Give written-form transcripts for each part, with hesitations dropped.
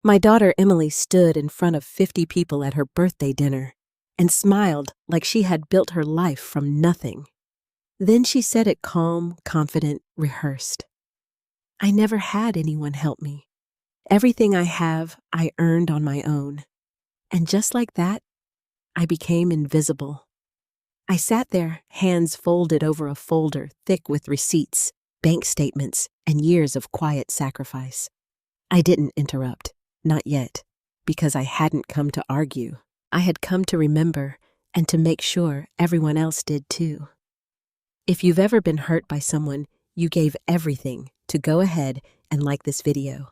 My daughter Emily stood in front of 50 people at her birthday dinner and smiled like she had built her life from nothing. Then she said it calm, confident, rehearsed. I never had anyone help me. Everything I have, I earned on my own. And just like that, I became invisible. I sat there, hands folded over a folder thick with receipts, bank statements, and years of quiet sacrifice. I didn't interrupt, not yet, because I hadn't come to argue. I had come to remember and to make sure everyone else did too. If you've ever been hurt by someone, you gave everything to go ahead and like this video.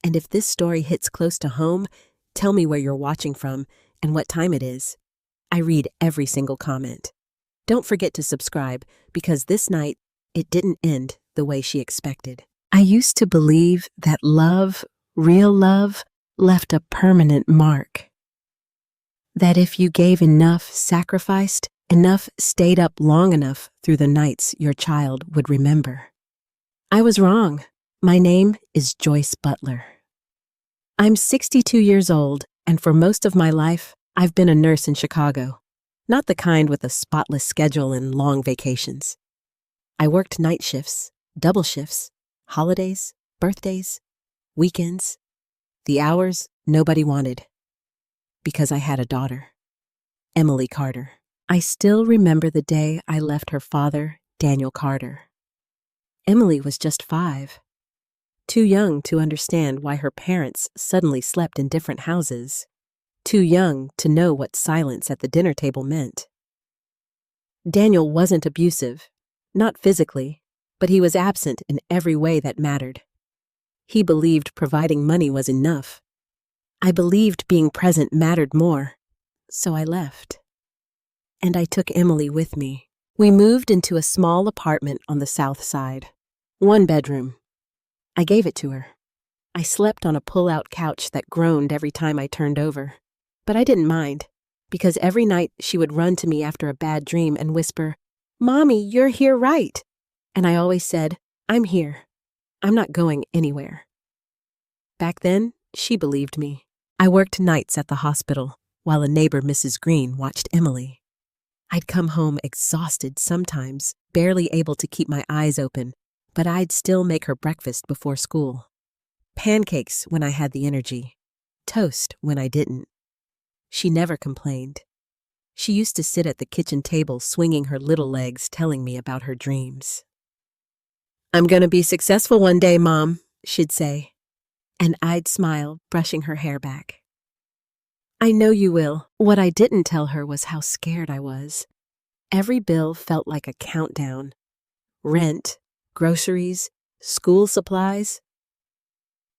And if this story hits close to home, tell me where you're watching from and what time it is. I read every single comment. Don't forget to subscribe because this night, it didn't end the way she expected. I used to believe that love, real love, left a permanent mark. That if you gave enough, sacrificed, enough stayed up long enough through the nights your child would remember. I was wrong. My name is Joyce Butler. I'm 62 years old, and for most of my life, I've been a nurse in Chicago. Not the kind with a spotless schedule and long vacations. I worked night shifts, double shifts, holidays, birthdays, weekends. The hours nobody wanted. Because I had a daughter, Emily Carter. I still remember the day I left her father, Daniel Carter. Emily was just 5, too young to understand why her parents suddenly slept in different houses, too young to know what silence at the dinner table meant. Daniel wasn't abusive, not physically, but he was absent in every way that mattered. He believed providing money was enough. I believed being present mattered more, so I left. And I took Emily with me. We moved into a small apartment on the south side, 1 bedroom. I gave it to her. I slept on a pull-out couch that groaned every time I turned over. But I didn't mind, because every night she would run to me after a bad dream and whisper, "Mommy, you're here right." And I always said, "I'm here. I'm not going anywhere." Back then, she believed me. I worked nights at the hospital, while a neighbor, Mrs. Green, watched Emily. I'd come home exhausted sometimes, barely able to keep my eyes open, but I'd still make her breakfast before school. Pancakes when I had the energy, toast when I didn't. She never complained. She used to sit at the kitchen table swinging her little legs telling me about her dreams. "I'm gonna be successful one day, Mom," she'd say. And I'd smile, brushing her hair back. I know you will. What I didn't tell her was how scared I was. Every bill felt like a countdown. Rent, groceries, school supplies.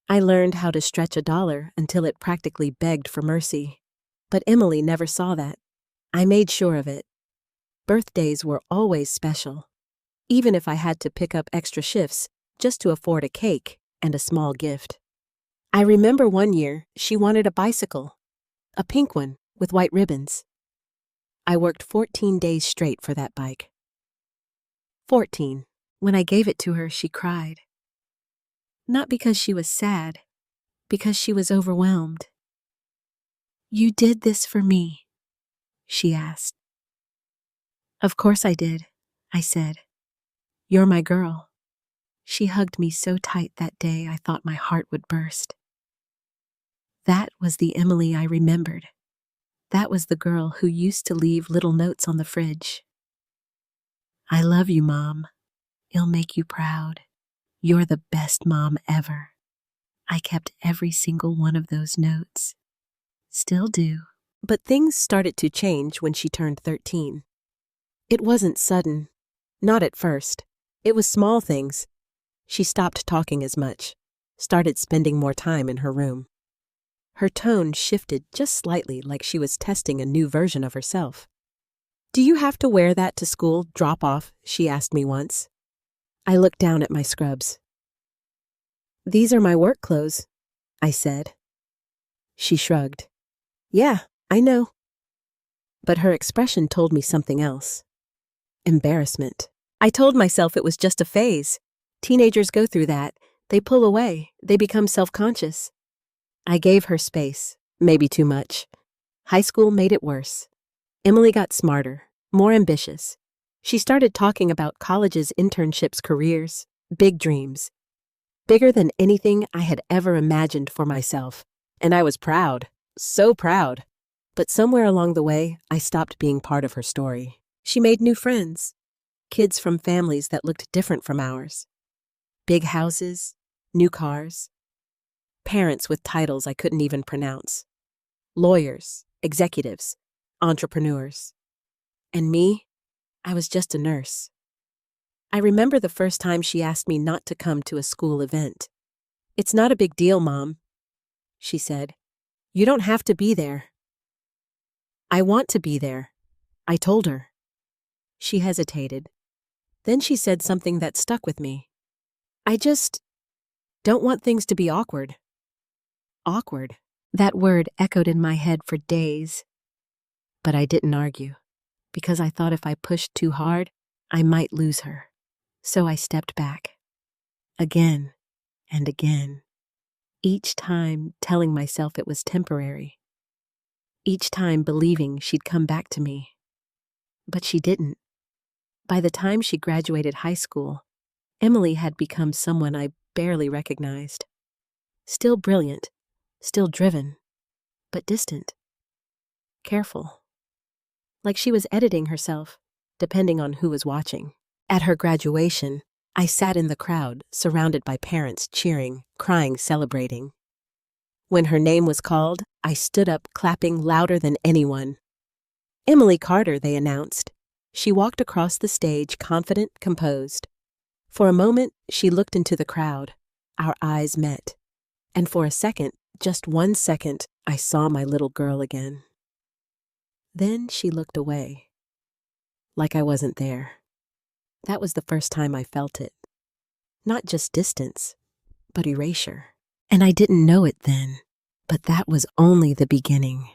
I learned how to stretch $1 until it practically begged for mercy. But Emily never saw that. I made sure of it. Birthdays were always special, even if I had to pick up extra shifts just to afford a cake and a small gift. I remember one year she wanted a bicycle. A pink one with white ribbons. I worked 14 days straight for that bike. 14. When I gave it to her, she cried. Not because she was sad, because she was overwhelmed. "You did this for me?" she asked. "Of course I did," I said. "You're my girl." She hugged me so tight that day I thought my heart would burst. That was the Emily I remembered. That was the girl who used to leave little notes on the fridge. "I love you, Mom. It'll make you proud. You're the best mom ever." I kept every single one of those notes. Still do. But things started to change when she turned 13. It wasn't sudden. Not at first. It was small things. She stopped talking as much, started spending more time in her room. Her tone shifted just slightly, like she was testing a new version of herself. "Do you have to wear that to school, drop off?" she asked me once. I looked down at my scrubs. "These are my work clothes," I said. She shrugged. "Yeah, I know." But her expression told me something else. Embarrassment. I told myself it was just a phase. Teenagers go through that. They pull away. They become self-conscious. I gave her space, maybe too much. High school made it worse. Emily got smarter, more ambitious. She started talking about colleges, internships, careers, big dreams, bigger than anything I had ever imagined for myself. And I was proud, so proud. But somewhere along the way, I stopped being part of her story. She made new friends, kids from families that looked different from ours. Big houses, new cars, parents with titles I couldn't even pronounce, lawyers, executives, entrepreneurs. And me, I was just a nurse. I remember the first time she asked me not to come to a school event. "It's not a big deal, Mom," she said. "You don't have to be there." "I want to be there," I told her. She hesitated. Then she said something that stuck with me. "I just don't want things to be awkward." Awkward. That word echoed in my head for days. But I didn't argue, because I thought if I pushed too hard, I might lose her. So I stepped back. Again and again. Each time telling myself it was temporary. Each time believing she'd come back to me. But she didn't. By the time she graduated high school, Emily had become someone I barely recognized. Still brilliant, still driven, but distant. Careful. Like she was editing herself, depending on who was watching. At her graduation, I sat in the crowd, surrounded by parents cheering, crying, celebrating. When her name was called, I stood up, clapping louder than anyone. "Emily Carter," they announced. She walked across the stage, confident, composed. For a moment, she looked into the crowd. Our eyes met. And for a second, just 1 second, I saw my little girl again. Then she looked away. Like I wasn't there. That was the first time I felt it. Not just distance, but erasure. And I didn't know it then, but that was only the beginning.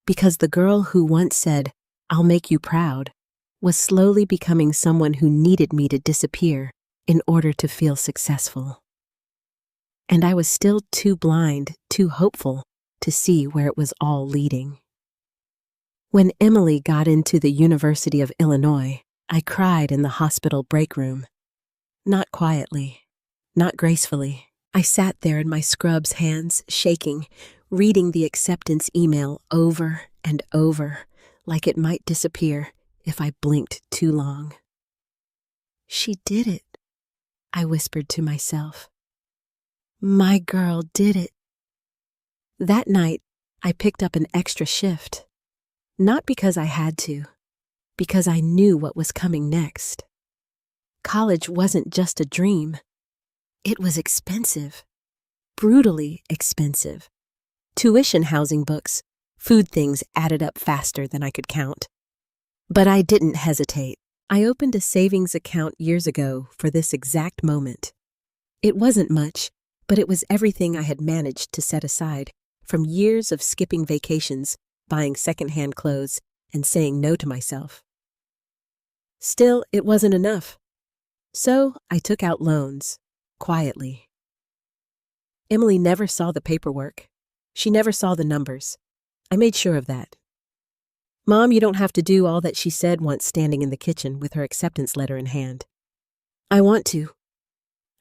Because the girl who once said, "I'll make you proud," was slowly becoming someone who needed me to disappear in order to feel successful. And I was still too blind, too hopeful, to see where it was all leading. When Emily got into the University of Illinois, I cried in the hospital break room. Not quietly, not gracefully. I sat there in my scrubs, hands shaking, reading the acceptance email over and over, like it might disappear if I blinked too long. "She did it," I whispered to myself. "My girl did it." That night, I picked up an extra shift. Not because I had to, because I knew what was coming next. College wasn't just a dream. It was expensive, brutally expensive. Tuition, housing, books, food, things added up faster than I could count. But I didn't hesitate. I opened a savings account years ago for this exact moment. It wasn't much, but it was everything I had managed to set aside from years of skipping vacations, buying secondhand clothes, and saying no to myself. Still, it wasn't enough. So I took out loans, quietly. Emily never saw the paperwork. She never saw the numbers. I made sure of that. "Mom, you don't have to do all that," she said once, standing in the kitchen with her acceptance letter in hand. "I want to,"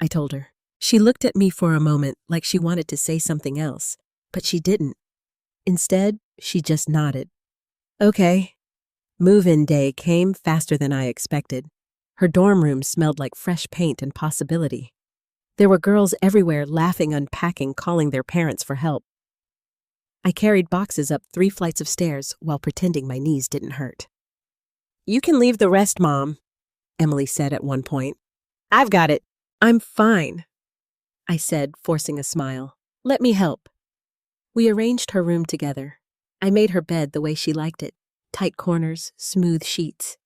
I told her. She looked at me for a moment like she wanted to say something else, but she didn't. Instead, she just nodded. "Okay." Move-in day came faster than I expected. Her dorm room smelled like fresh paint and possibility. There were girls everywhere laughing, unpacking, calling their parents for help. I carried boxes up 3 flights of stairs while pretending my knees didn't hurt. "You can leave the rest, Mom," Emily said at one point. "I've got it." "I'm fine," I said, forcing a smile. "Let me help." We arranged her room together. I made her bed the way she liked it. Tight corners, smooth sheets.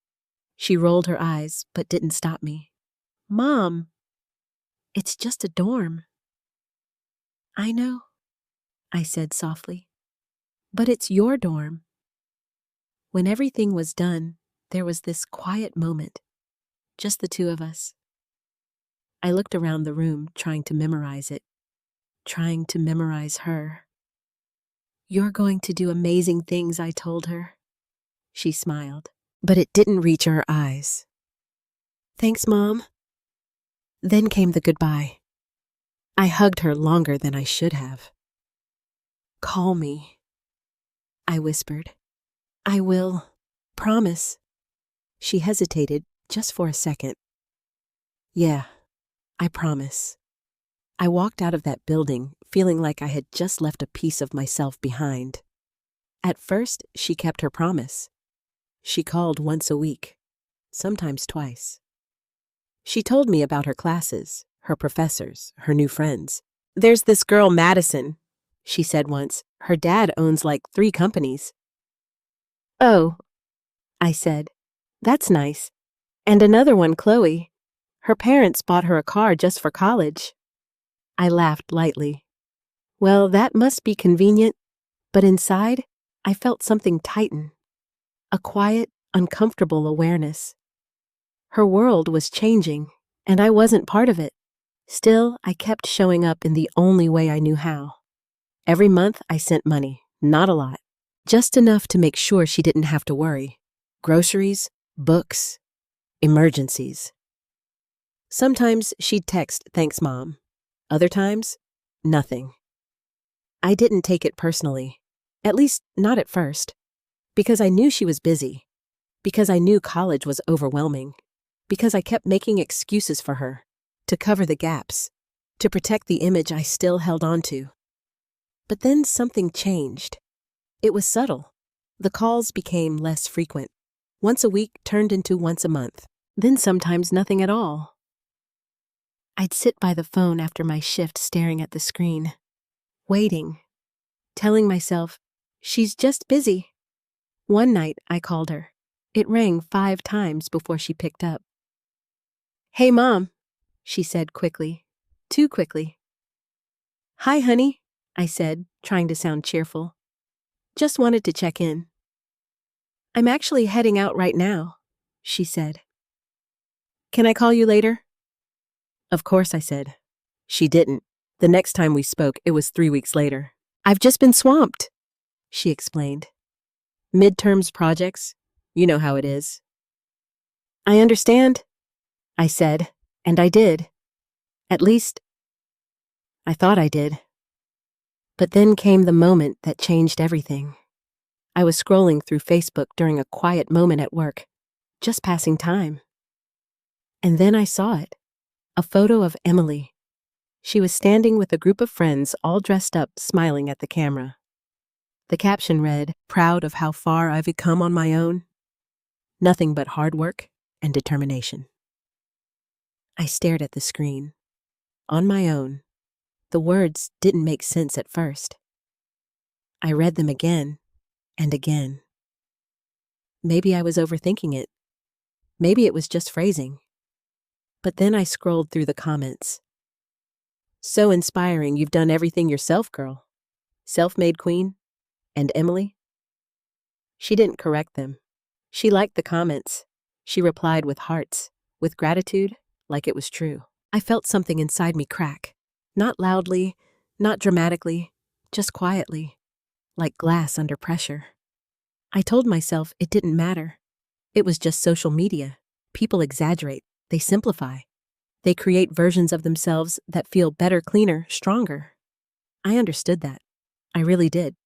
She rolled her eyes, but didn't stop me. "Mom, it's just a dorm." "I know," I said softly. "But it's your dorm." When everything was done, there was this quiet moment. Just the two of us. I looked around the room, trying to memorize it. trying to memorize her. "You're going to do amazing things," I told her. She smiled, but it didn't reach her eyes. "Thanks, Mom." Then came the goodbye. I hugged her longer than I should have. "Call me," I whispered. "I will. Promise." She hesitated just for a second. "Yeah, I promise." I walked out of that building feeling like I had just left a piece of myself behind. At first, she kept her promise. She called once a week, sometimes twice. She told me about her classes, her professors, her new friends. "There's this girl, Madison," she said once. "Her dad owns like 3 companies." "Oh," I said. "That's nice. And another one, Chloe. Her parents bought her a car just for college." I laughed lightly. Well, that must be convenient, but inside, I felt something tighten. A quiet, uncomfortable awareness. Her world was changing, and I wasn't part of it. Still, I kept showing up in the only way I knew how. Every month, I sent money, not a lot, just enough to make sure she didn't have to worry. Groceries, books, emergencies. Sometimes she'd text, "Thanks, Mom." Other times, nothing. I didn't take it personally, at least not at first, because I knew she was busy, because I knew college was overwhelming, because I kept making excuses for her, to cover the gaps, to protect the image I still held on to. But then something changed. It was subtle. The calls became less frequent. Once a week turned into once a month, then sometimes nothing at all. I'd sit by the phone after my shift staring at the screen, waiting, telling myself, she's just busy. One night, I called her. It rang 5 times before she picked up. "Hey, Mom," she said quickly, too quickly. "Hi, honey," I said, trying to sound cheerful. "Just wanted to check in." "I'm actually heading out right now," she said. "Can I call you later?" Of course I said. She didn't. The next time we spoke, it was 3 weeks later. "I've just been swamped," she explained. "Midterms projects, you know how it is." "I understand," I said, and I did. At least, I thought I did. But then came the moment that changed everything. I was scrolling through Facebook during a quiet moment at work, just passing time. And then I saw it, a photo of Emily. She was standing with a group of friends all dressed up, smiling at the camera. The caption read, "Proud of how far I've come on my own. Nothing but hard work and determination." I stared at the screen. On my own. The words didn't make sense at first. I read them again and again. Maybe I was overthinking it. Maybe it was just phrasing. But then I scrolled through the comments. "So inspiring, you've done everything yourself, girl. Self-made queen. And Emily?" She didn't correct them. She liked the comments. She replied with hearts, with gratitude, like it was true. I felt something inside me crack. Not loudly, not dramatically, just quietly, like glass under pressure. I told myself it didn't matter. It was just social media. People exaggerate. They simplify. They create versions of themselves that feel better, cleaner, stronger. I understood that. I really did.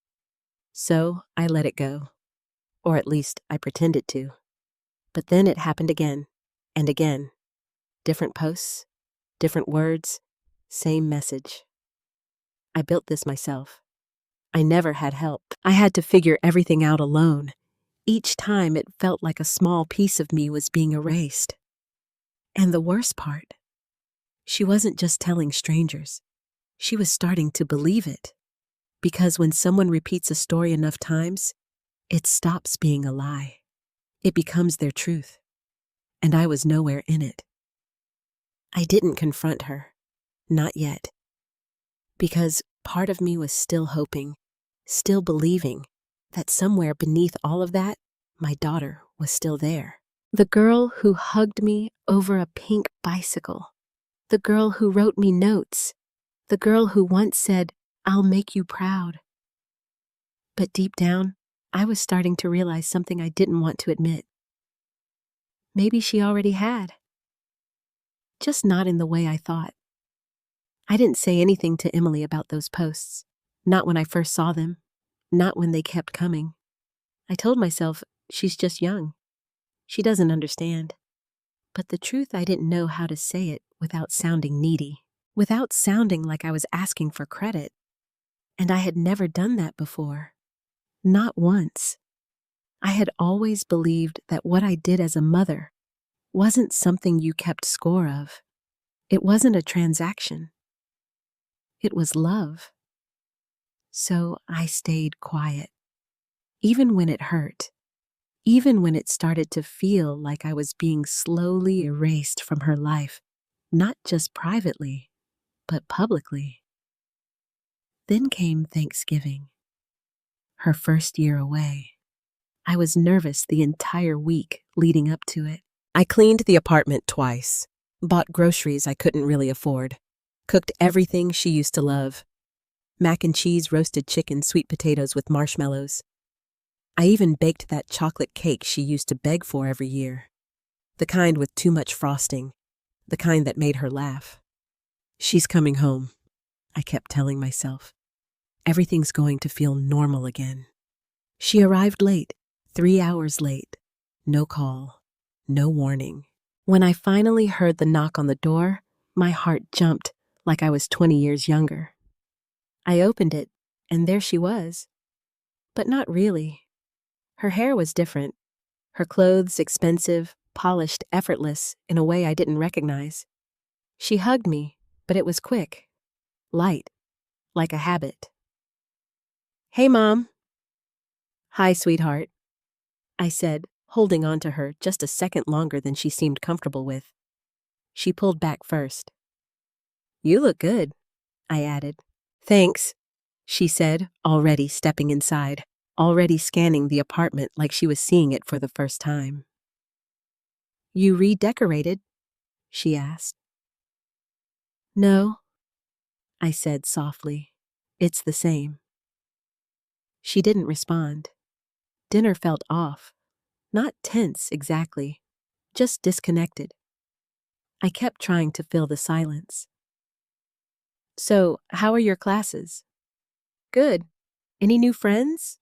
So I let it go. Or at least I pretended to. But then it happened again and again. Different posts, different words, same message. I built this myself. I never had help. I had to figure everything out alone. Each time it felt like a small piece of me was being erased. And the worst part, she wasn't just telling strangers. She was starting to believe it. Because when someone repeats a story enough times, it stops being a lie. It becomes their truth. And I was nowhere in it. I didn't confront her. Not yet. Because part of me was still hoping, still believing, that somewhere beneath all of that, my daughter was still there. The girl who hugged me over a pink bicycle. The girl who wrote me notes. The girl who once said, "I'll make you proud." But deep down, I was starting to realize something I didn't want to admit. Maybe she already had. Just not in the way I thought. I didn't say anything to Emily about those posts. Not when I first saw them. Not when they kept coming. I told myself, she's just young. She doesn't understand. But the truth, I didn't know how to say it without sounding needy. Without sounding like I was asking for credit. And I had never done that before. Not once. I had always believed that what I did as a mother wasn't something you kept score of. It wasn't a transaction. It was love. So I stayed quiet. Even when it hurt. Even when it started to feel like I was being slowly erased from her life, not just privately, but publicly. Then came Thanksgiving. Her first year away. I was nervous the entire week leading up to it. I cleaned the apartment twice, bought groceries I couldn't really afford, cooked everything she used to love. Mac and cheese, roasted chicken, sweet potatoes with marshmallows. I even baked that chocolate cake she used to beg for every year. The kind with too much frosting, the kind that made her laugh. She's coming home, I kept telling myself. Everything's going to feel normal again. She arrived late, 3 hours late. No call, no warning. When I finally heard the knock on the door, my heart jumped like I was 20 years younger. I opened it, and there she was. But not really. Her hair was different. Her clothes expensive, polished, effortless in a way I didn't recognize. She hugged me, but it was quick, light, like a habit. "Hey, Mom." "Hi, sweetheart," I said, holding on to her just a second longer than she seemed comfortable with. She pulled back first. "You look good," I added. "Thanks," she said, already stepping inside, already scanning the apartment like she was seeing it for the first time. "You redecorated?" she asked. "No," I said softly. "It's the same." She didn't respond. Dinner felt off. Not tense exactly, just disconnected. I kept trying to fill the silence. "So, how are your classes?" "Good. Any new friends?"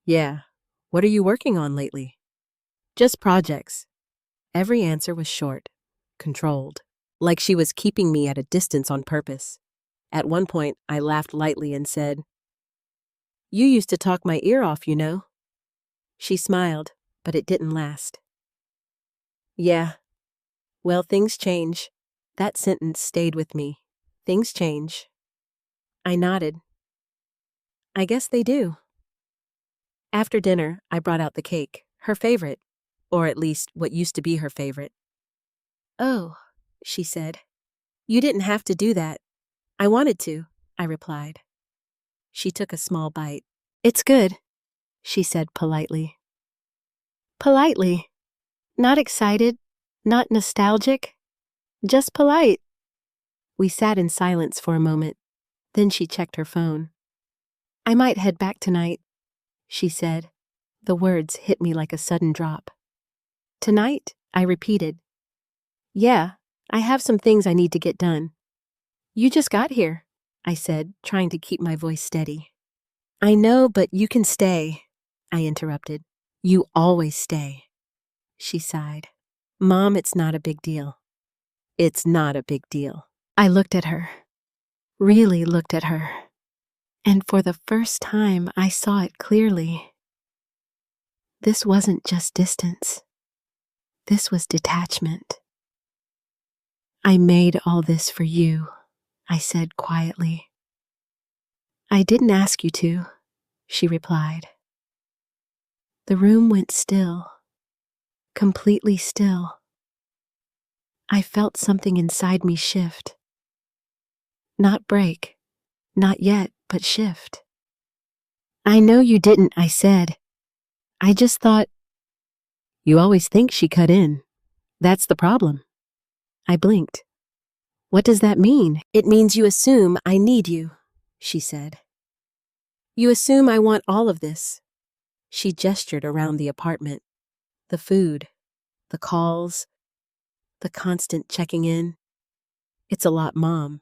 "Yeah. What are you working on lately?" "Just projects." Every answer was short, controlled, like she was keeping me at a distance on purpose. At one point, I laughed lightly and said, "You used to talk my ear off, you know." She smiled, but it didn't last. "Yeah. Well, things change." That sentence stayed with me. Things change. I nodded. "I guess they do." After dinner, I brought out the cake, her favorite, or at least what used to be her favorite. "Oh," she said. "You didn't have to do that." "I wanted to," I replied. She took a small bite. "It's good," she said politely. Politely. Not excited, not nostalgic, just polite. We sat in silence for a moment. Then she checked her phone. "I might head back tonight," she said. The words hit me like a sudden drop. "Tonight?" I repeated. "Yeah, I have some things I need to get done." "You just got here," I said, trying to keep my voice steady. "I know, but you can stay," I interrupted. "You always stay." She sighed. "Mom, it's not a big deal." "It's not a big deal." I looked at her. Really looked at her. And for the first time, I saw it clearly. This wasn't just distance. This was detachment. "I made all this for you," I said quietly. "I didn't ask you to," she replied. The room went still, completely still. I felt something inside me shift. Not break, not yet, but shift. "I know you didn't," I said. "I just thought—" "You always think she cut in. That's the problem." I blinked. What does that mean? It means you assume I need you, she said. You assume I want all of this. She gestured around the apartment. The food, the calls, the constant checking in. It's a lot, Mom.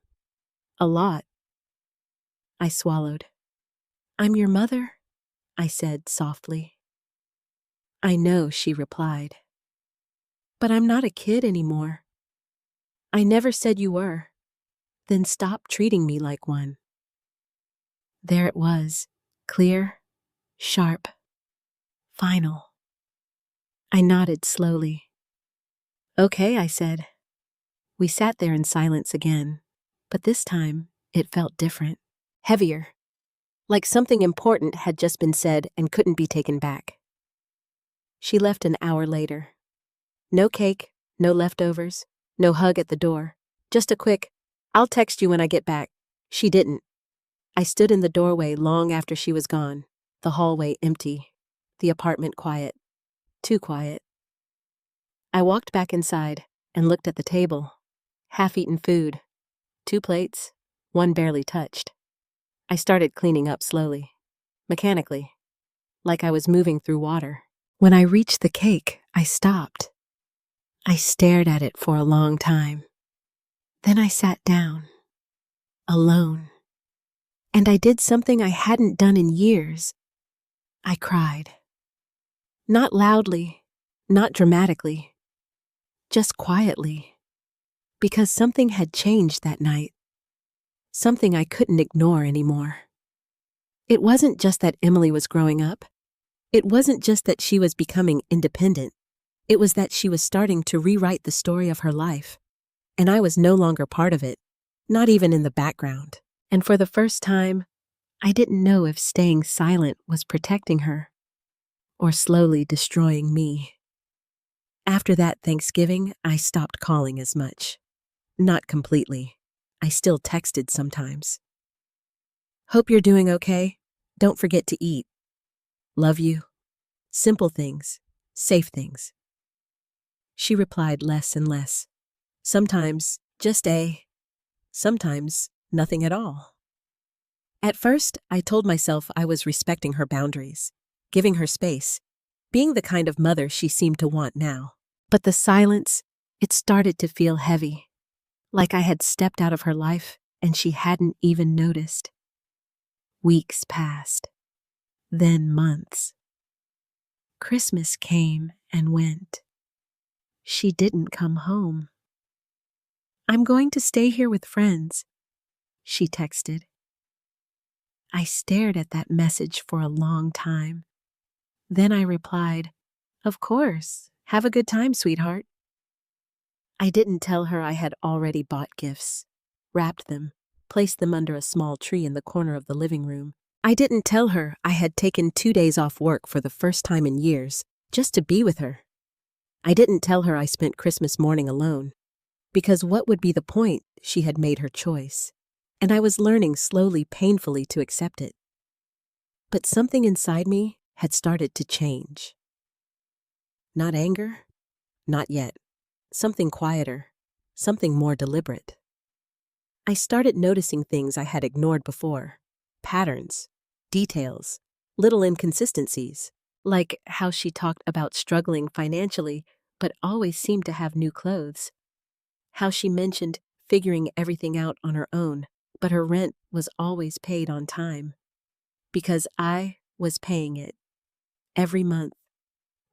A lot. I swallowed. I'm your mother, I said softly. I know, she replied. But I'm not a kid anymore. I never said you were. Then stop treating me like one. There it was, clear, sharp, final. I nodded slowly. Okay, I said. We sat there in silence again, but this time it felt different, heavier, like something important had just been said and couldn't be taken back. She left an hour later. No cake, no leftovers, no hug at the door, just a quick, I'll text you when I get back. She didn't. I stood in the doorway long after she was gone, the hallway empty, the apartment quiet, too quiet. I walked back inside and looked at the table. Half-eaten food, 2 plates, 1 barely touched. I started cleaning up slowly, mechanically, like I was moving through water. When I reached the cake, I stopped. I stared at it for a long time. Then I sat down, alone. And I did something I hadn't done in years. I cried. Not loudly, not dramatically, just quietly. Because something had changed that night. Something I couldn't ignore anymore. It wasn't just that Emily was growing up. It wasn't just that she was becoming independent. It was that she was starting to rewrite the story of her life. And I was no longer part of it, not even in the background. And for the first time, I didn't know if staying silent was protecting her or slowly destroying me. After that Thanksgiving, I stopped calling as much. Not completely. I still texted sometimes. Hope you're doing okay. Don't forget to eat. Love you. Simple things, safe things. She replied less and less. Sometimes just sometimes nothing at all. At first, I told myself I was respecting her boundaries, giving her space, being the kind of mother she seemed to want now. But the silence, it started to feel heavy, like I had stepped out of her life and she hadn't even noticed. Weeks passed, then months. Christmas came and went. She didn't come home. I'm going to stay here with friends, she texted. I stared at that message for a long time. Then I replied, Of course. Have a good time, sweetheart. I didn't tell her I had already bought gifts, wrapped them, placed them under a small tree in the corner of the living room. I didn't tell her I had taken 2 days off work for the first time in years, just to be with her. I didn't tell her I spent Christmas morning alone, because what would be the point? She had made her choice, and I was learning slowly, painfully to accept it. But something inside me had started to change. Not anger, not yet. Something quieter, something more deliberate. I started noticing things I had ignored before, patterns, details, little inconsistencies, like how she talked about struggling financially but always seemed to have new clothes, how she mentioned figuring everything out on her own, but her rent was always paid on time, because I was paying it, every month,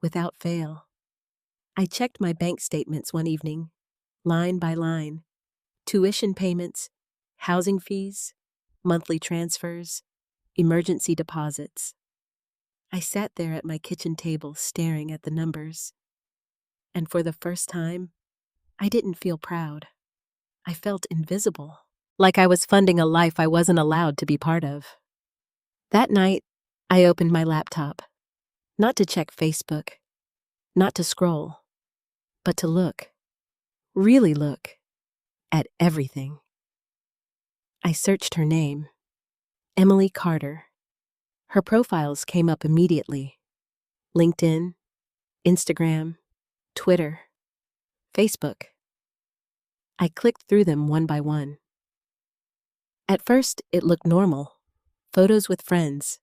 without fail. I checked my bank statements one evening, line by line, tuition payments, housing fees, monthly transfers, emergency deposits. I sat there at my kitchen table staring at the numbers, and for the first time, I didn't feel proud. I felt invisible, like I was funding a life I wasn't allowed to be part of. That night, I opened my laptop, not to check Facebook, not to scroll, but to look, really look, at everything. I searched her name, Emily Carter. Her profiles came up immediately. LinkedIn, Instagram, Twitter, Facebook. I clicked through them one by one. At first, it looked normal. Photos with friends,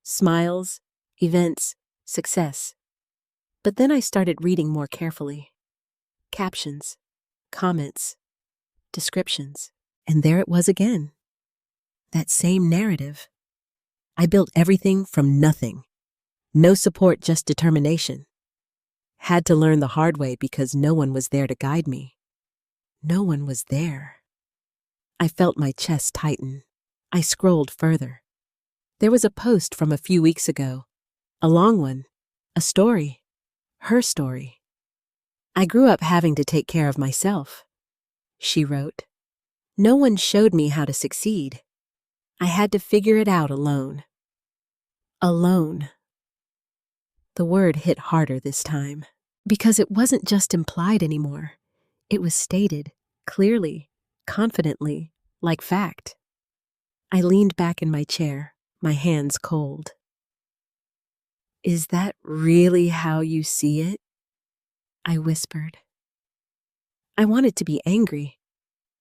smiles, events, success. But then I started reading more carefully. Captions, comments, descriptions. And there it was again. That same narrative. I built everything from nothing. No support, just determination. Had to learn the hard way because no one was there to guide me. No one was there. I felt my chest tighten. I scrolled further. There was a post from a few weeks ago. A long one. A story. Her story. I grew up having to take care of myself, she wrote. No one showed me how to succeed. I had to figure it out alone. Alone. The word hit harder this time, because it wasn't just implied anymore. It was stated, clearly, confidently, like fact. I leaned back in my chair, my hands cold. Is that really how you see it? I whispered. I wanted to be angry.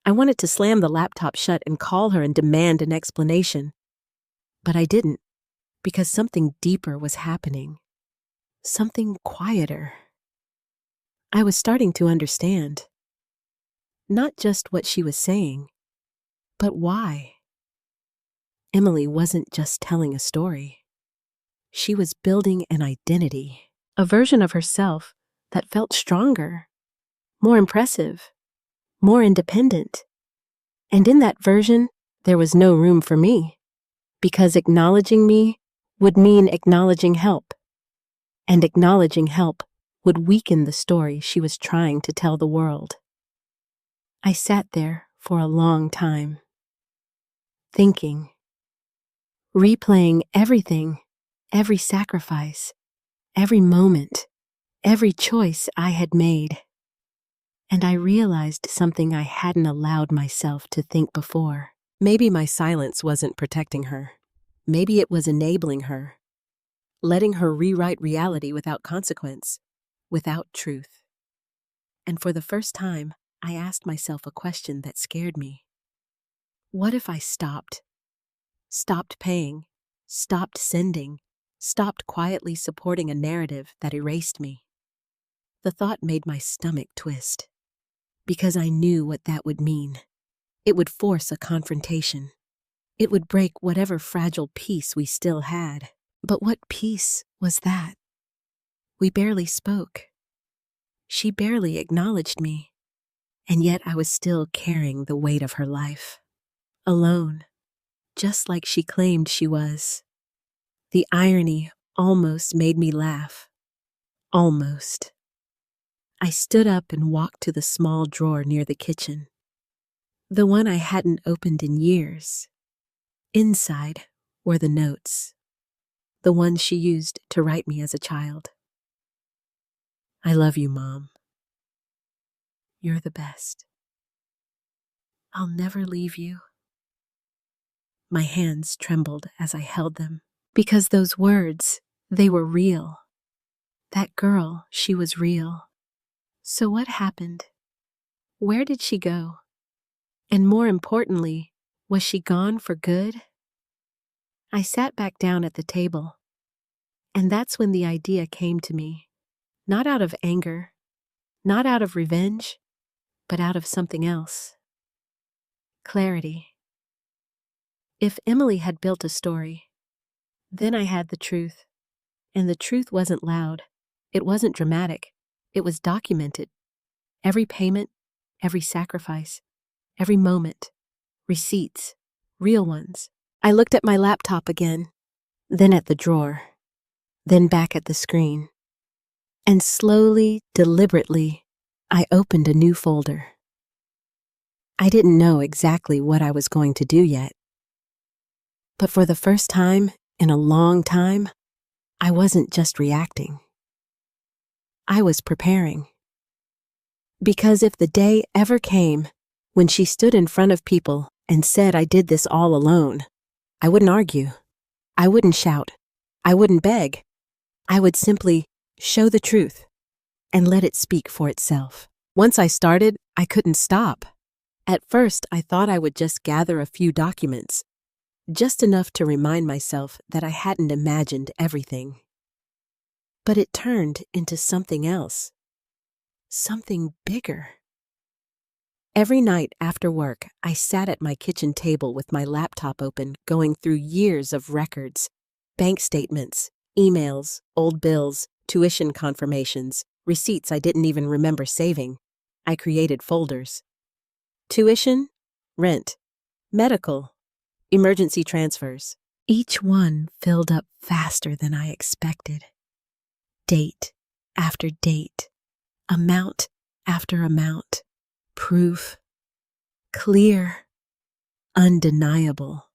I wanted to slam the laptop shut and call her and demand an explanation. But I didn't, because something deeper was happening. Something quieter. I was starting to understand. Not just what she was saying, but why. Emily wasn't just telling a story. She was building an identity, a version of herself that felt stronger, more impressive, more independent. And in that version, there was no room for me, because acknowledging me would mean acknowledging help. And acknowledging help would weaken the story she was trying to tell the world. I sat there for a long time, thinking, replaying everything, every sacrifice, every moment, every choice I had made. And I realized something I hadn't allowed myself to think before. Maybe my silence wasn't protecting her. Maybe it was enabling her, letting her rewrite reality without consequence, without truth. And for the first time, I asked myself a question that scared me. What if I stopped? Stopped paying, stopped sending, stopped quietly supporting a narrative that erased me? The thought made my stomach twist, because I knew what that would mean. It would force a confrontation. It would break whatever fragile peace we still had. But what peace was that? We barely spoke. She barely acknowledged me. And yet I was still carrying the weight of her life. Alone, just like she claimed she was. The irony almost made me laugh. Almost. I stood up and walked to the small drawer near the kitchen. The one I hadn't opened in years. Inside were the notes. The ones she used to write me as a child. I love you, Mom. You're the best. I'll never leave you. My hands trembled as I held them, because those words, they were real. That girl, she was real. So what happened? Where did she go? And more importantly, was she gone for good? I sat back down at the table, and that's when the idea came to me. Not out of anger, not out of revenge, but out of something else. Clarity. If Emily had built a story, then I had the truth. And the truth wasn't loud. It wasn't dramatic. It was documented. Every payment, every sacrifice, every moment. Receipts, real ones. I looked at my laptop again, then at the drawer, then back at the screen. And slowly, deliberately, I opened a new folder. I didn't know exactly what I was going to do yet. But for the first time in a long time, I wasn't just reacting. I was preparing. Because if the day ever came when she stood in front of people and said I did this all alone, I wouldn't argue. I wouldn't shout. I wouldn't beg. I would simply show the truth and let it speak for itself. Once I started, I couldn't stop. At first, I thought I would just gather a few documents, just enough to remind myself that I hadn't imagined everything. But it turned into something else, something bigger. Every night after work, I sat at my kitchen table with my laptop open, going through years of records, bank statements, emails, old bills, tuition confirmations, receipts I didn't even remember saving. I created folders. Tuition, rent, medical, emergency transfers. Each one filled up faster than I expected. Date after date, amount after amount, proof, clear, undeniable.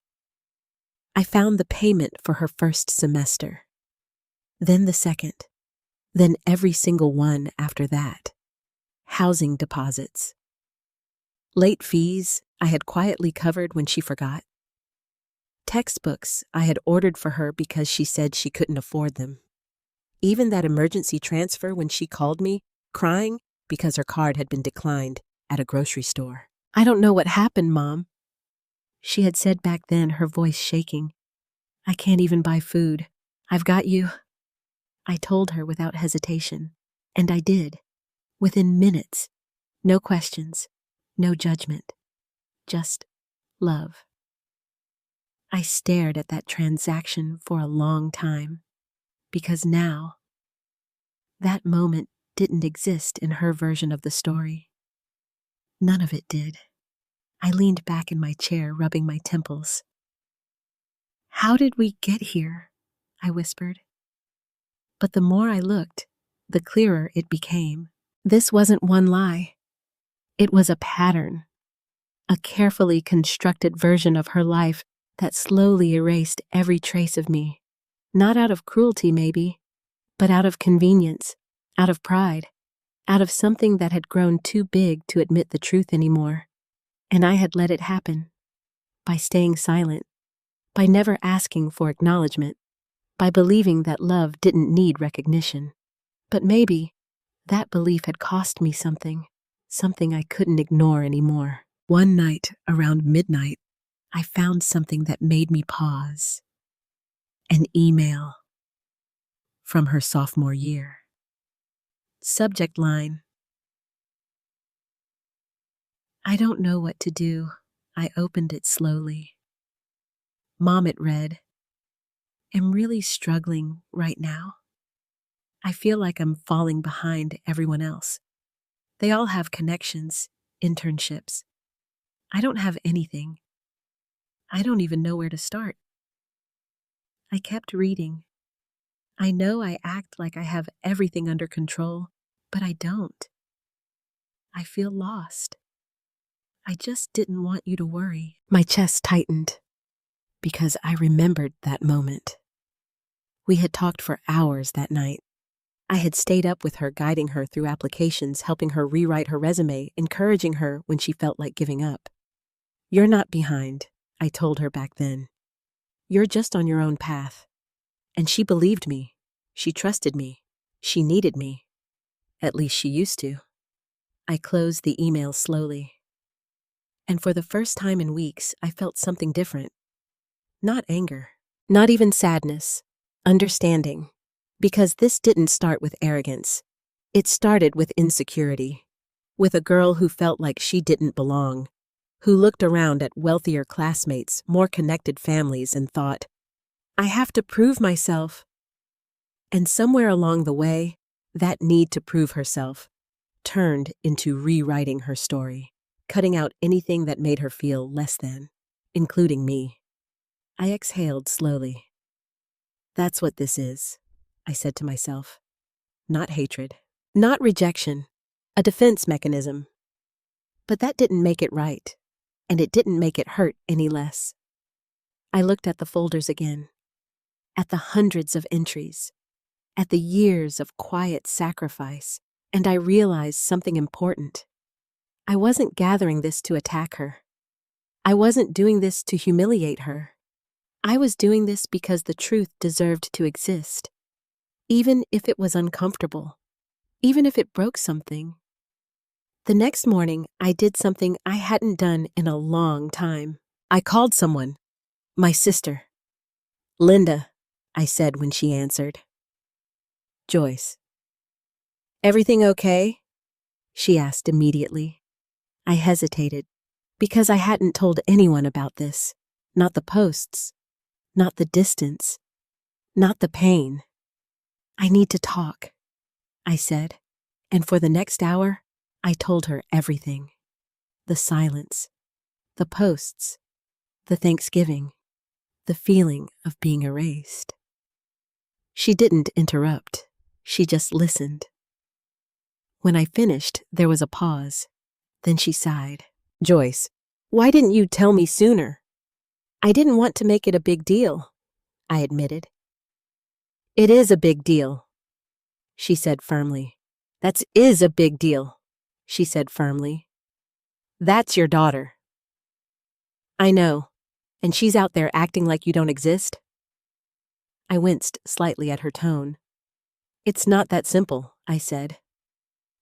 I found the payment for her first semester, then the second, then every single one after that. Housing deposits. Late fees I had quietly covered when she forgot. Textbooks I had ordered for her because she said she couldn't afford them. Even that emergency transfer when she called me, crying because her card had been declined at a grocery store. "I don't know what happened, Mom," she had said back then, her voice shaking. "I can't even buy food. I've got you." I told her without hesitation, and I did, within minutes. No questions, no judgment, just love. I stared at that transaction for a long time, because now, that moment didn't exist in her version of the story. None of it did. I leaned back in my chair, rubbing my temples. "How did we get here?" I whispered. But the more I looked, the clearer it became. This wasn't one lie. It was a pattern, a carefully constructed version of her life that slowly erased every trace of me. Not out of cruelty, maybe, but out of convenience, out of pride, out of something that had grown too big to admit the truth anymore. And I had let it happen, by staying silent, by never asking for acknowledgement, by believing that love didn't need recognition. But maybe that belief had cost me something I couldn't ignore anymore. One night, around midnight, I found something that made me pause. An email from her sophomore year. Subject line: "I don't know what to do." I opened it slowly. "Mom," it read, "am really struggling right now. I feel like I'm falling behind everyone else. They all have connections, internships. I don't have anything. I don't even know where to start." I kept reading. I know I act like I have everything under control, but I don't. I feel lost. I just didn't want you to worry. My chest tightened because I remembered that moment. We had talked for hours that night. I had stayed up with her, guiding her through applications, helping her rewrite her resume, encouraging her when she felt like giving up. "You're not behind," I told her back then. "You're just on your own path." And she believed me. She trusted me. She needed me. At least she used to. I closed the email slowly. And for the first time in weeks, I felt something different. Not anger. Not even sadness. Understanding. Because this didn't start with arrogance. It started with insecurity. With a girl who felt like she didn't belong. Who looked around at wealthier classmates, more connected families, and thought, "I have to prove myself." And somewhere along the way, that need to prove herself turned into rewriting her story, cutting out anything that made her feel less than, including me. I exhaled slowly. "That's what this is," I said to myself. Not hatred, not rejection, a defense mechanism. But that didn't make it right, and it didn't make it hurt any less. I looked at the folders again, at the hundreds of entries, at the years of quiet sacrifice, and I realized something important. I wasn't gathering this to attack her. I wasn't doing this to humiliate her. I was doing this because the truth deserved to exist, even if it was uncomfortable, even if it broke something. The next morning, I did something I hadn't done in a long time. I called someone. My sister. Linda, I said when she answered. Joyce. Everything okay? She asked immediately. I hesitated, because I hadn't told anyone about this. Not the posts. Not the distance. Not the pain. I need to talk, I said, and for the next hour, I told her everything. The silence, the posts, the Thanksgiving, the feeling of being erased. She didn't interrupt. She just listened. When I finished, there was a pause. Then she sighed. Joyce, why didn't you tell me sooner? I didn't want to make it a big deal, I admitted. It is a big deal, she said firmly. That is a big deal, she said firmly. That's your daughter. I know, and she's out there acting like you don't exist. I winced slightly at her tone. It's not that simple, I said.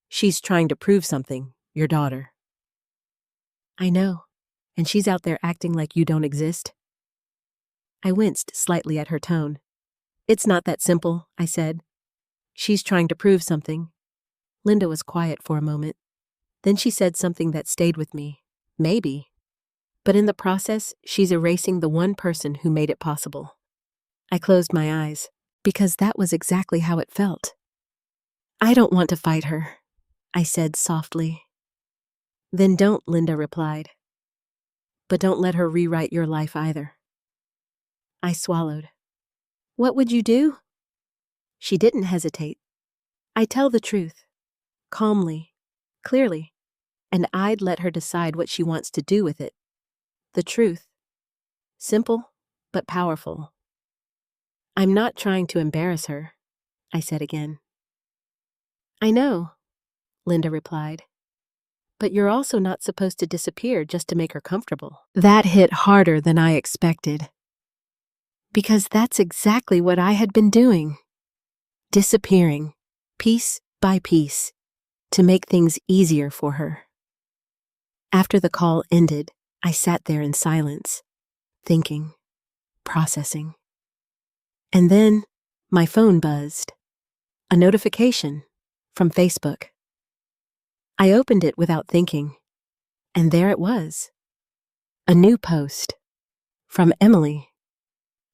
She's trying to prove something, your daughter. I know, and she's out there acting like you don't exist. I winced slightly at her tone. It's not that simple, I said. She's trying to prove something. Linda was quiet for a moment. Then she said something that stayed with me. Maybe. But in the process, she's erasing the one person who made it possible. I closed my eyes, because that was exactly how it felt. I don't want to fight her, I said softly. Then don't, Linda replied. But don't let her rewrite your life either. I swallowed. What would you do? She didn't hesitate. I tell the truth, calmly, clearly, and I'd let her decide what she wants to do with it. The truth. Simple, but powerful. I'm not trying to embarrass her, I said again. I know, Linda replied. But you're also not supposed to disappear just to make her comfortable. That hit harder than I expected. Because that's exactly what I had been doing. Disappearing, piece by piece, to make things easier for her. After the call ended, I sat there in silence, thinking, processing. And then my phone buzzed. A notification from Facebook. I opened it without thinking, and there it was. A new post from Emily.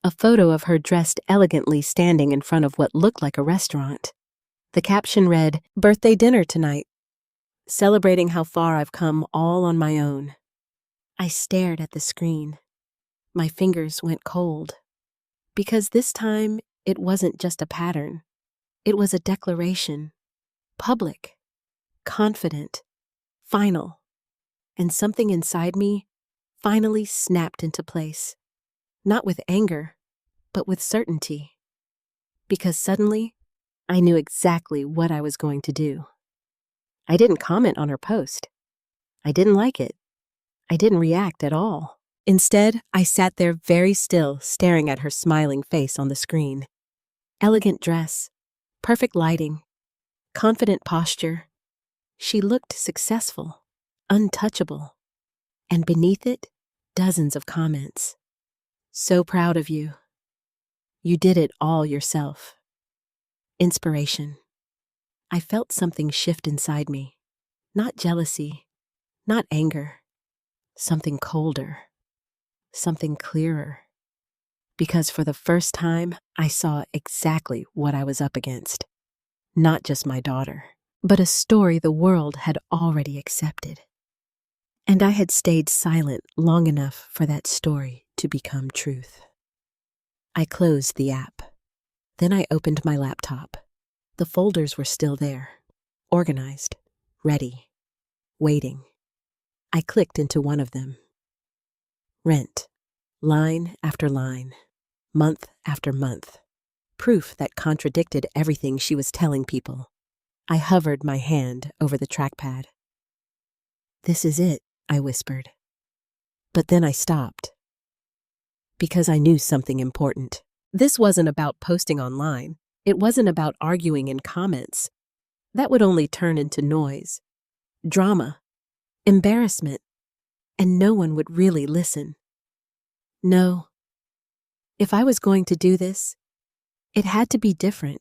A photo of her dressed elegantly standing in front of what looked like a restaurant. The caption read, "Birthday dinner tonight. Celebrating how far I've come all on my own." I stared at the screen. My fingers went cold. Because this time, it wasn't just a pattern. It was a declaration. Public. Confident. Final. And something inside me finally snapped into place. Not with anger, but with certainty. Because suddenly, I knew exactly what I was going to do. I didn't comment on her post. I didn't like it. I didn't react at all. Instead, I sat there very still, staring at her smiling face on the screen. Elegant dress, perfect lighting, confident posture. She looked successful, untouchable. And beneath it, dozens of comments. So proud of you. You did it all yourself. Inspiration. I felt something shift inside me. Not jealousy, not anger. Something colder. Something clearer. Because for the first time, I saw exactly what I was up against. Not just my daughter, but a story the world had already accepted. And I had stayed silent long enough for that story to become truth. I closed the app. Then I opened my laptop. The folders were still there, organized, ready, waiting. I clicked into one of them. Rent, line after line, month after month. Proof that contradicted everything she was telling people. I hovered my hand over the trackpad. This is it, I whispered. But then I stopped. Because I knew something important. This wasn't about posting online. It wasn't about arguing in comments. That would only turn into noise. drama, embarrassment, and no one would really listen. No, if I was going to do this, it had to be different.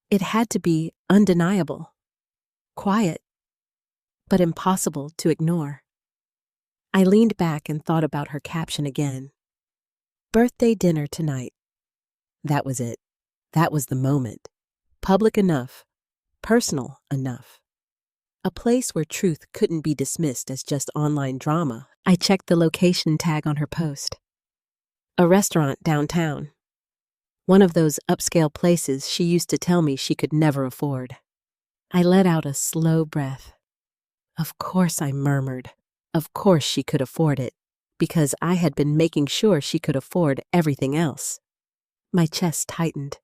It had to be undeniable, quiet, but impossible to ignore. I leaned back and thought about her caption again. Birthday dinner tonight. That was it. That was the moment. Public enough, personal enough. A place where truth couldn't be dismissed as just online drama. I checked the location tag on her post. A restaurant downtown. One of those upscale places she used to tell me she could never afford. I let out a slow breath. Of course, I murmured. Of course she could afford it, because I had been making sure she could afford everything else. My chest tightened,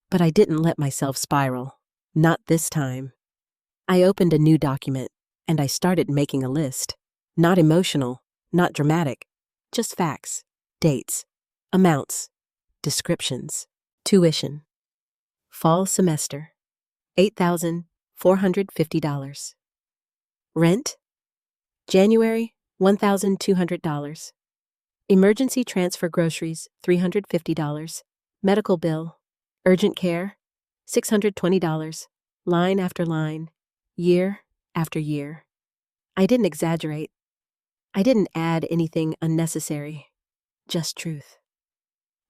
but I didn't let myself spiral. Not this time. I opened a new document, and I started making a list. Not emotional, not dramatic, just facts, dates, amounts, descriptions, tuition. Fall semester, $8,450. Rent, January, $1,200. Emergency transfer groceries, $350. Medical bill, urgent care, $620. Line after line, year after year. I didn't exaggerate. I didn't add anything unnecessary, just truth.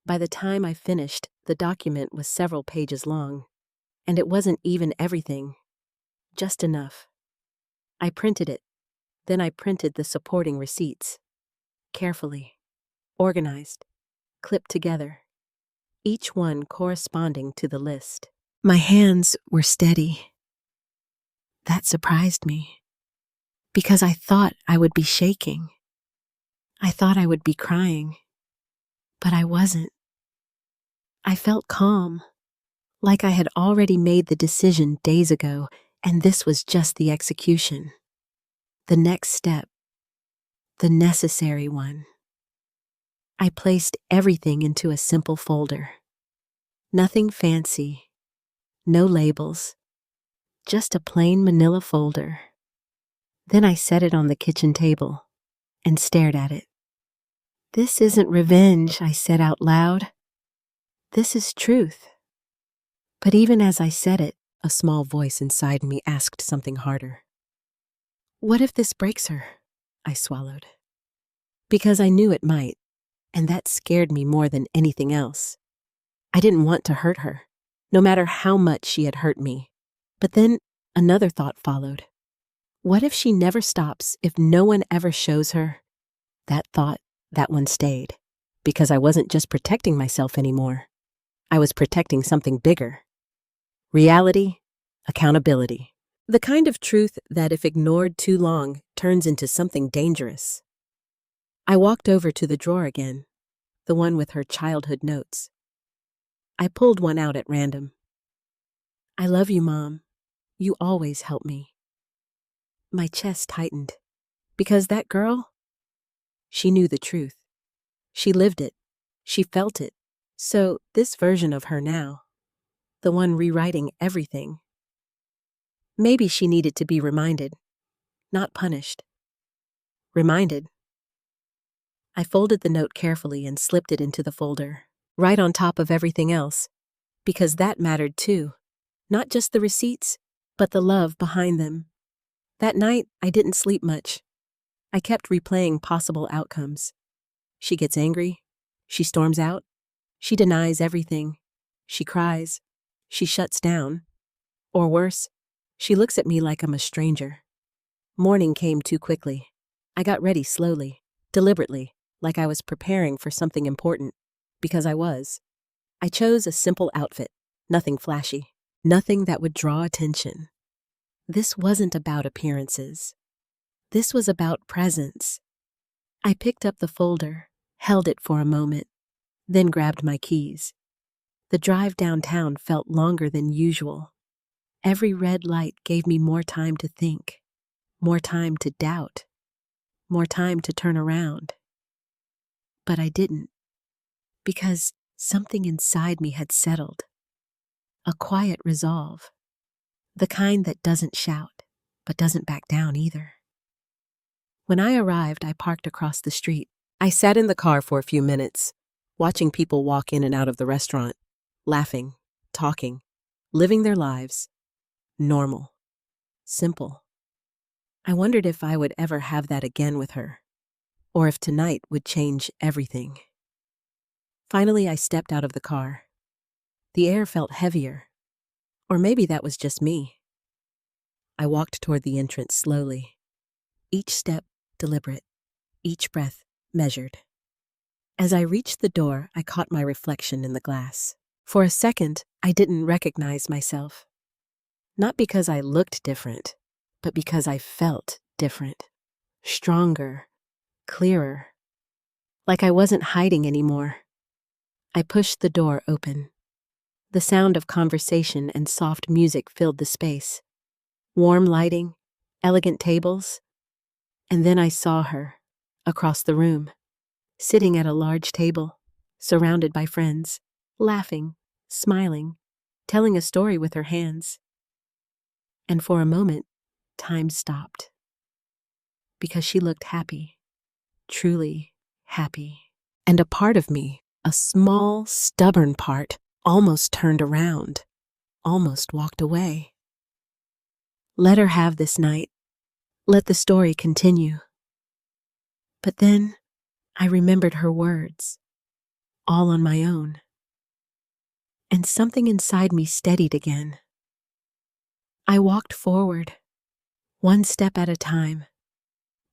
By the time I finished, the document was several pages long, and it wasn't even everything, just enough. I printed it, then I printed the supporting receipts. Carefully, organized, clipped together, each one corresponding to the list. My hands were steady. That surprised me, because I thought I would be shaking. I thought I would be crying, but I wasn't. I felt calm, like I had already made the decision days ago, and this was just the execution. The next step, the necessary one. I placed everything into a simple folder. Nothing fancy, no labels, just a plain manila folder. Then I set it on the kitchen table and stared at it. This isn't revenge, I said out loud. This is truth. But even as I said it, a small voice inside me asked something harder. What if this breaks her? I swallowed. Because I knew it might, and that scared me more than anything else. I didn't want to hurt her, no matter how much she had hurt me. But then another thought followed. What if she never stops, if no one ever shows her? That one stayed, because I wasn't just protecting myself anymore. I was protecting something bigger. Reality, accountability. The kind of truth that, if ignored too long, turns into something dangerous. I walked over to the drawer again, the one with her childhood notes. I pulled one out at random. I love you, Mom. You always help me. My chest tightened, because that girl, she knew the truth. She lived it. She felt it. So this version of her now, the one rewriting everything, maybe she needed to be reminded, not punished. Reminded. I folded the note carefully and slipped it into the folder, right on top of everything else, because that mattered too. Not just the receipts, but the love behind them. That night, I didn't sleep much. I kept replaying possible outcomes. She gets angry. She storms out. She denies everything. She cries. She shuts down. Or worse, she looks at me like I'm a stranger. Morning came too quickly. I got ready slowly, deliberately, like I was preparing for something important, because I was. I chose a simple outfit, nothing flashy, nothing that would draw attention. This wasn't about appearances. This was about presence. I picked up the folder, held it for a moment, then grabbed my keys. The drive downtown felt longer than usual. Every red light gave me more time to think, more time to doubt, more time to turn around. But I didn't, because something inside me had settled. A quiet resolve, the kind that doesn't shout, but doesn't back down either. When I arrived, I parked across the street. I sat in the car for a few minutes, watching people walk in and out of the restaurant, laughing, talking, living their lives. Normal. Simple. I wondered if I would ever have that again with her, or if tonight would change everything. Finally, I stepped out of the car. The air felt heavier, or maybe that was just me. I walked toward the entrance slowly, each step deliberate, each breath measured. As I reached the door, I caught my reflection in the glass. For a second, I didn't recognize myself. Not because I looked different, but because I felt different. Stronger, clearer. Like I wasn't hiding anymore. I pushed the door open. The sound of conversation and soft music filled the space. Warm lighting, elegant tables. And then I saw her, across the room, sitting at a large table, surrounded by friends, laughing, smiling, telling a story with her hands. And for a moment, time stopped. Because she looked happy, truly happy. And a part of me, a small, stubborn part, almost turned around, almost walked away. Let her have this night. Let the story continue. But then I remembered her words, all on my own. And something inside me steadied again. I walked forward, one step at a time,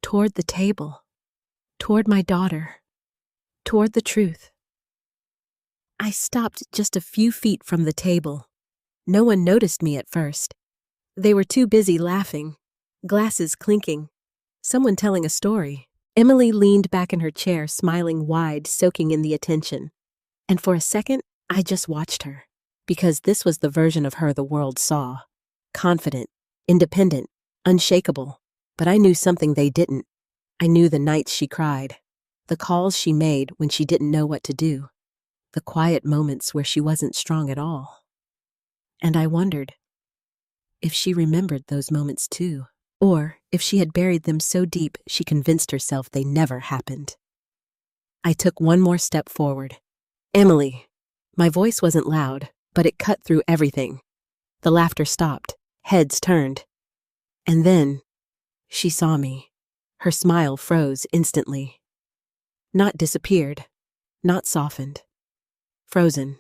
toward the table, toward my daughter, toward the truth. I stopped just a few feet from the table. No one noticed me at first. They were too busy laughing, glasses clinking, someone telling a story. Emily leaned back in her chair, smiling wide, soaking in the attention. And for a second, I just watched her, because this was the version of her the world saw. Confident, independent, unshakable. But I knew something they didn't. I knew the nights she cried, the calls she made when she didn't know what to do, the quiet moments where she wasn't strong at all. And I wondered if she remembered those moments too, or if she had buried them so deep she convinced herself they never happened. I took one more step forward. Emily. My voice wasn't loud, but it cut through everything. The laughter stopped, heads turned. And then she saw me. Her smile froze instantly. Not disappeared, not softened. Frozen.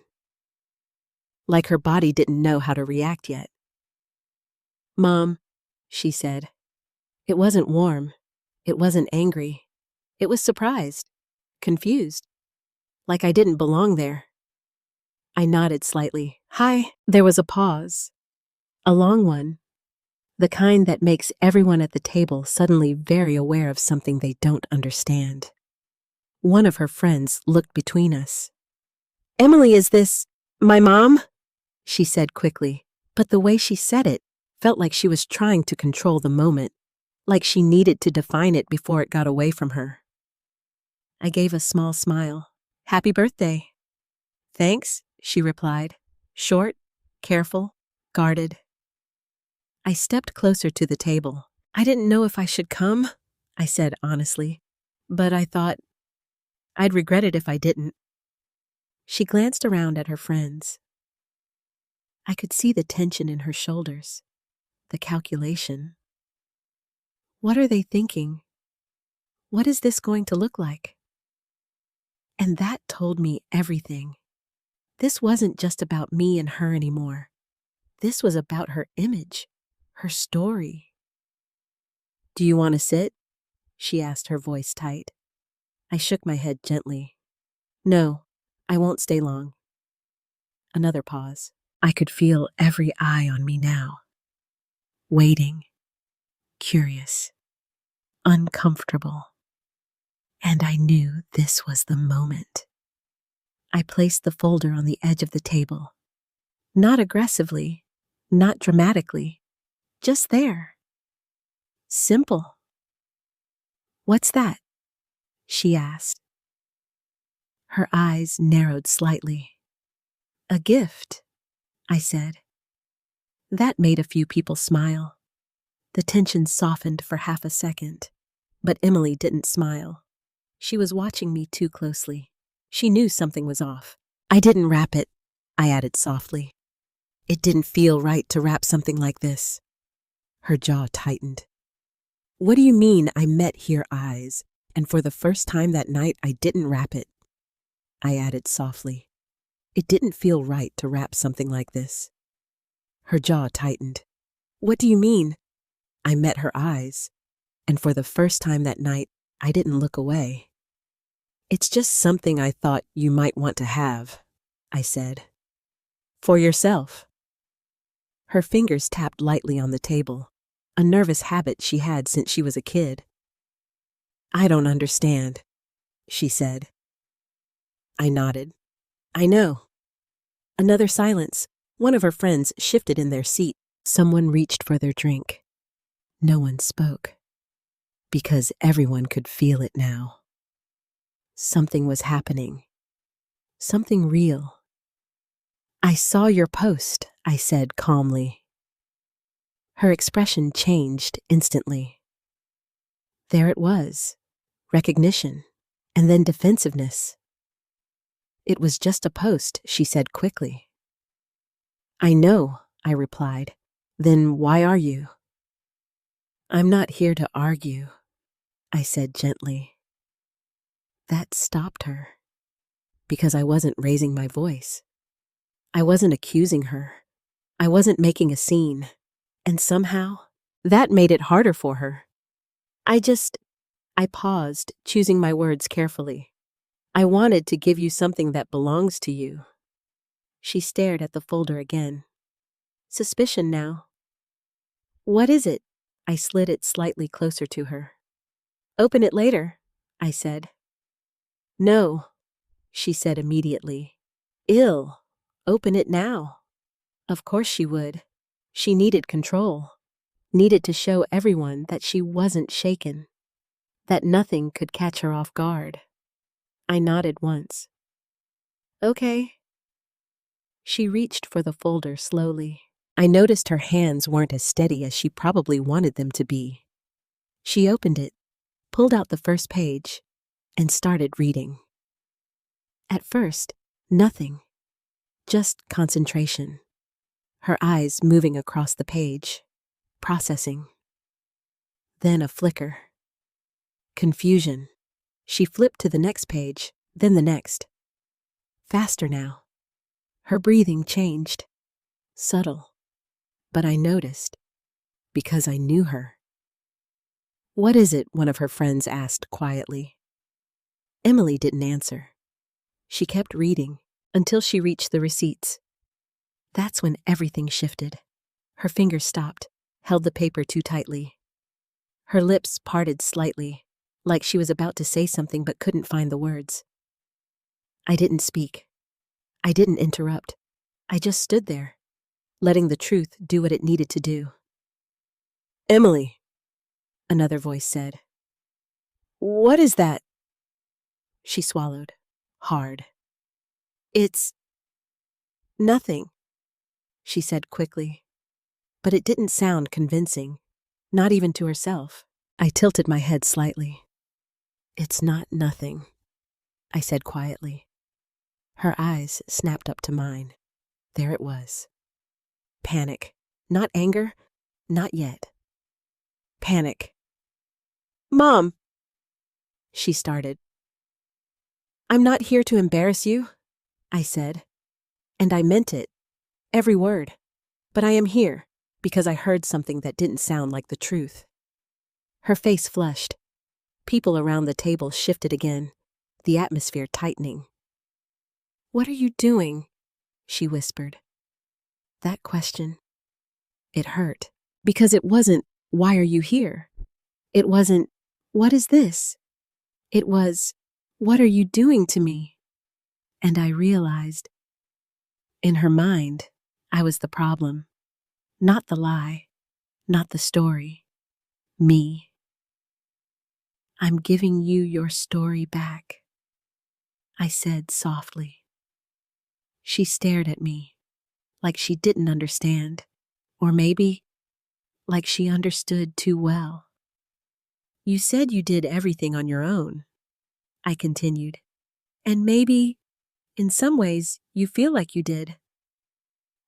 Like her body didn't know how to react yet. "Mom," she said. It wasn't warm. It wasn't angry. It was surprised, confused, like I didn't belong there. I nodded slightly. "Hi." There was a pause, a long one, the kind that makes everyone at the table suddenly very aware of something they don't understand. One of her friends looked between us. "Emily, is this my mom?" she said quickly, but the way she said it felt like she was trying to control the moment, like she needed to define it before it got away from her. I gave a small smile. "Happy birthday." "Thanks," she replied, short, careful, guarded. I stepped closer to the table. "I didn't know if I should come," I said honestly, "but I thought I'd regret it if I didn't." She glanced around at her friends. I could see the tension in her shoulders, the calculation. What are they thinking? What is this going to look like? And that told me everything. This wasn't just about me and her anymore. This was about her image, her story. "Do you want to sit?" she asked, her voice tight. I shook my head gently. "No, I won't stay long." Another pause. I could feel every eye on me now. Waiting, curious, uncomfortable. And I knew this was the moment. I placed the folder on the edge of the table. Not aggressively, not dramatically, just there. Simple. "What's that?" she asked. Her eyes narrowed slightly. "A gift," I said. That made a few people smile. The tension softened for half a second, but Emily didn't smile. She was watching me too closely. She knew something was off. I didn't wrap it, I added softly. It didn't feel right to wrap something like this. Her jaw tightened. What do you mean I met here eyes, and for the first time that night I didn't wrap it? I added softly. It didn't feel right to wrap something like this. Her jaw tightened. What do you mean? I met her eyes, and for the first time that night I didn't look away. It's just something I thought you might want to have, I said. For yourself. Her fingers tapped lightly on the table, a nervous habit she had since she was a kid. I don't understand, she said. I nodded. I know. Another silence. One of her friends shifted in their seat. Someone reached for their drink. No one spoke, because everyone could feel it now. Something was happening. Something real. I saw your post, I said calmly. Her expression changed instantly. There it was, recognition, and then defensiveness. It was just a post, she said quickly. I know, I replied. Then why are you? I'm not here to argue, I said gently. That stopped her, because I wasn't raising my voice. I wasn't accusing her. I wasn't making a scene. And somehow, that made it harder for her. I paused, choosing my words carefully. I wanted to give you something that belongs to you. She stared at the folder again. Suspicion now. What is it? I slid it slightly closer to her. Open it later, I said. No, she said immediately. Ill. Open it now. Of course she would. She needed control. Needed to show everyone that she wasn't shaken. That nothing could catch her off guard. I nodded once. Okay. She reached for the folder slowly. I noticed her hands weren't as steady as she probably wanted them to be. She opened it, pulled out the first page, and started reading. At first, nothing. Just concentration. Her eyes moving across the page, processing. Then a flicker. Confusion. She flipped to the next page, then the next. Faster now. Her breathing changed. Subtle. But I noticed, because I knew her. What is it? One of her friends asked quietly. Emily didn't answer. She kept reading until she reached the receipts. That's when everything shifted. Her fingers stopped, held the paper too tightly. Her lips parted slightly, like she was about to say something but couldn't find the words. I didn't speak. I didn't interrupt. I just stood there, letting the truth do what it needed to do. Emily, another voice said. What is that? She swallowed, hard. It's nothing, she said quickly. But it didn't sound convincing, not even to herself. I tilted my head slightly. It's not nothing, I said quietly. Her eyes snapped up to mine. There it was. Panic. Not anger, not yet. Panic. Mom, she started. I'm not here to embarrass you, I said. And I meant it, every word. But I am here because I heard something that didn't sound like the truth. Her face flushed. People around the table shifted again, the atmosphere tightening. What are you doing? She whispered. That question. It hurt, because it wasn't, why are you here? It wasn't, what is this? It was, what are you doing to me? And I realized, in her mind, I was the problem. Not the lie, not the story. Me. I'm giving you your story back, I said softly. She stared at me, like she didn't understand, or maybe like she understood too well. You said you did everything on your own, I continued. And maybe, in some ways, you feel like you did.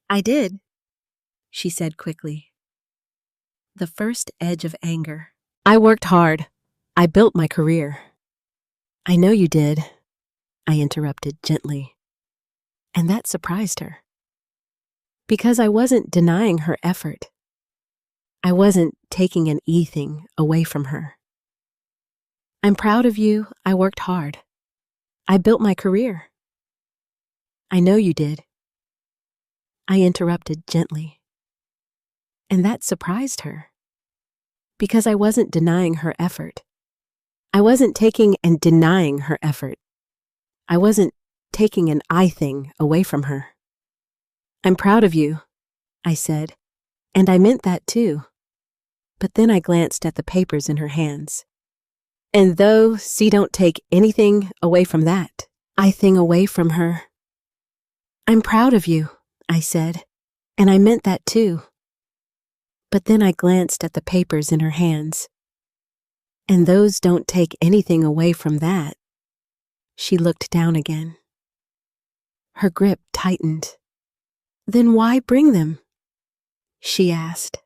I did, she said quickly. The first edge of anger. I worked hard. I built my career. I know you did, I interrupted gently. And that surprised her. Because I wasn't denying her effort. I wasn't taking anything away from her. I'm proud of you. I worked hard. I built my career. I know you did. I interrupted gently. And that surprised her. Because I wasn't denying her effort. I wasn't taking and denying her effort. I wasn't taking an I thing away from her. I'm proud of you, I said, and I meant that too. But then I glanced at the papers in her hands. And though she don't take anything away from that, I thing away from her. I'm proud of you, I said, and I meant that too. But then I glanced at the papers in her hands. And those don't take anything away from that. She looked down again. Her grip tightened. Then why bring them? She asked.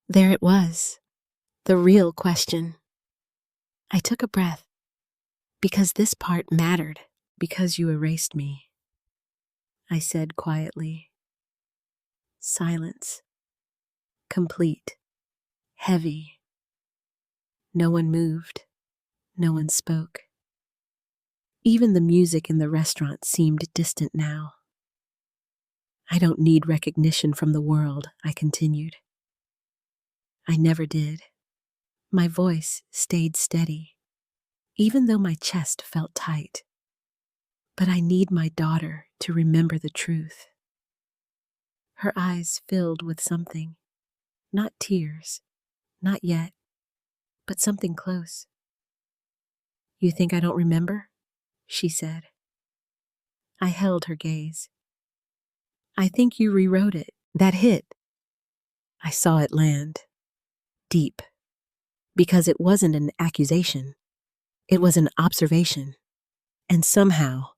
There it was, the real question. I took a breath. Because this part mattered, because you erased me. I said quietly. Silence. Complete. Heavy. No one moved. No one spoke. Even the music in the restaurant seemed distant now. I don't need recognition from the world, I continued. I never did. My voice stayed steady, even though my chest felt tight. But I need my daughter to remember the truth. Her eyes filled with something, not tears, not yet, but something close. You think I don't remember? She said. I held her gaze. I think you rewrote it, that hit. I saw it land, deep, because it wasn't an accusation. It was an observation. And somehow,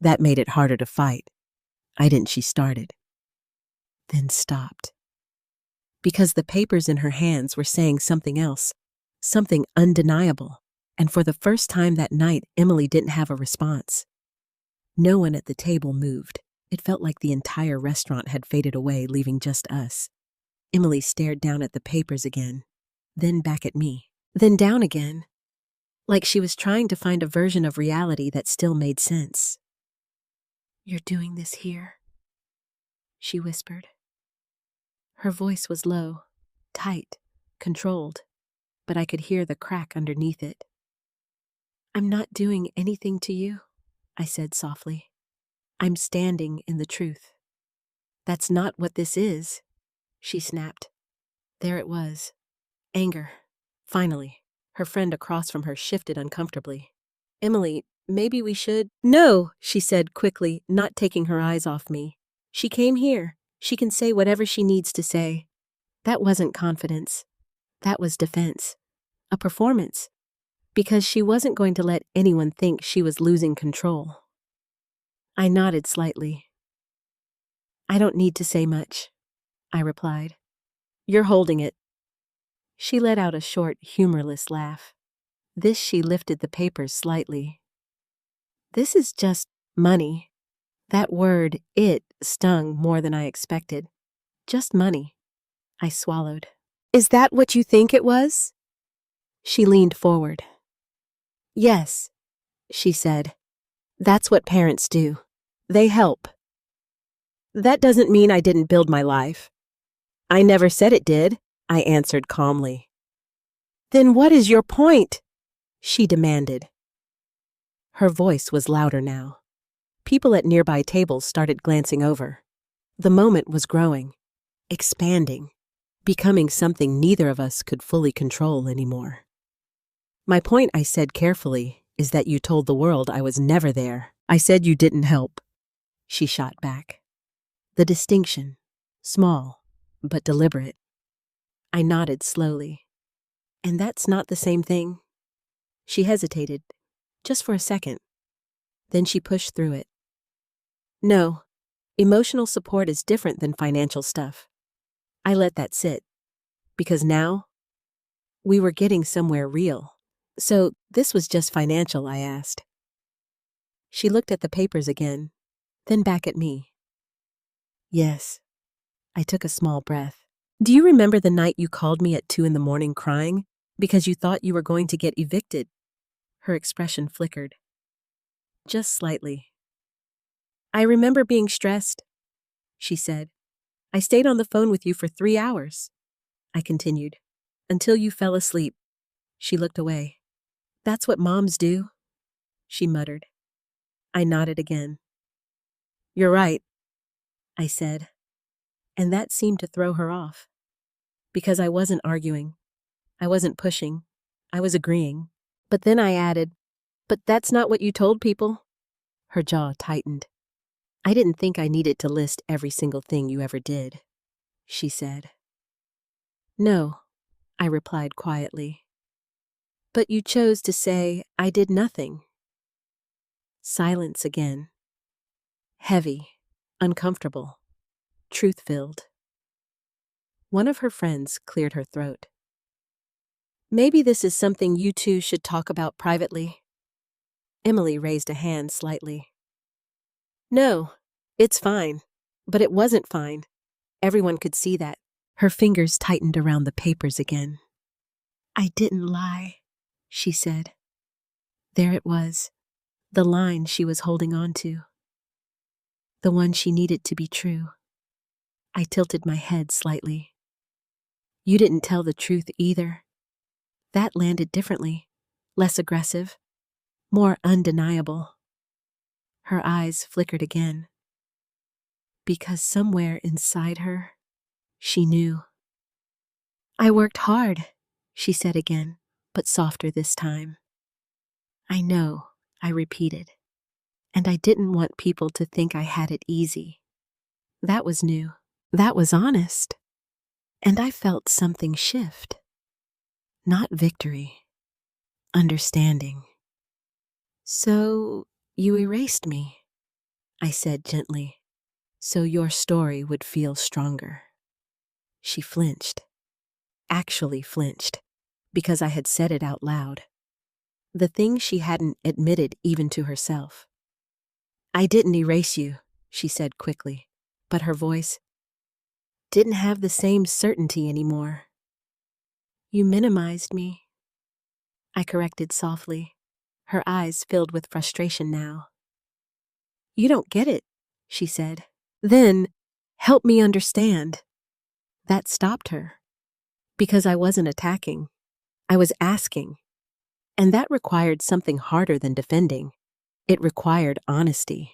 that made it harder to fight. She started, then stopped. Because the papers in her hands were saying something else, something undeniable. And for the first time that night, Emily didn't have a response. No one at the table moved. It felt like the entire restaurant had faded away, leaving just us. Emily stared down at the papers again, then back at me, then down again, like she was trying to find a version of reality that still made sense. You're doing this here, she whispered. Her voice was low, tight, controlled, but I could hear the crack underneath it. I'm not doing anything to you, I said softly. I'm standing in the truth. That's not what this is, she snapped. There it was. Anger. Finally, her friend across from her shifted uncomfortably. Emily, maybe we should… No, she said quickly, not taking her eyes off me. She came here. She can say whatever she needs to say. That wasn't confidence. That was defense. A performance. Because she wasn't going to let anyone think she was losing control. I nodded slightly. I don't need to say much, I replied. You're holding it. She let out a short, humorless laugh. This she lifted the papers slightly. This is just money. That word, it, stung more than I expected. Just money. I swallowed. Is that what you think it was? She leaned forward. Yes, she said. That's what parents do. They help. That doesn't mean I didn't build my life. I never said it did, I answered calmly. Then what is your point? She demanded. Her voice was louder now. People at nearby tables started glancing over. The moment was growing, expanding, becoming something neither of us could fully control anymore. My point, I said carefully, is that you told the world I was never there. I said you didn't help. She shot back. The distinction, small, but deliberate. I nodded slowly. And that's not the same thing? She hesitated, just for a second. Then she pushed through it. No, emotional support is different than financial stuff. I let that sit, because now, we were getting somewhere real. So, this was just financial, I asked. She looked at the papers again, then back at me. Yes. I took a small breath. Do you remember the night you called me at 2 a.m. crying because you thought you were going to get evicted? Her expression flickered. Just slightly. I remember being stressed, she said. I stayed on the phone with you for 3 hours. I continued. Until you fell asleep. She looked away. That's what moms do, she muttered. I nodded again. You're right, I said. And that seemed to throw her off. Because I wasn't arguing. I wasn't pushing. I was agreeing. But then I added, but that's not what you told people. Her jaw tightened. I didn't think I needed to list every single thing you ever did, she said. No, I replied quietly. But you chose to say I did nothing. Silence again. Heavy, uncomfortable, truth-filled. One of her friends cleared her throat. Maybe this is something you two should talk about privately. Emily raised a hand slightly. No, it's fine. But it wasn't fine. Everyone could see that. Her fingers tightened around the papers again. I didn't lie, she said. There it was, the line she was holding on to. The one she needed to be true. I tilted my head slightly. You didn't tell the truth either. That landed differently, less aggressive, more undeniable. Her eyes flickered again. Because somewhere inside her, she knew. I worked hard, she said again, but softer this time. I know, I repeated. And I didn't want people to think I had it easy. That was new. That was honest. And I felt something shift. Not victory. Understanding. So, you erased me, I said gently, so your story would feel stronger. She flinched. Actually flinched, because I had said it out loud. The thing she hadn't admitted even to herself. I didn't erase you, she said quickly, but her voice didn't have the same certainty anymore. You minimized me, I corrected softly, her eyes filled with frustration now. You don't get it, she said. Then, help me understand. That stopped her, because I wasn't attacking. I was asking. And that required something harder than defending. It required honesty.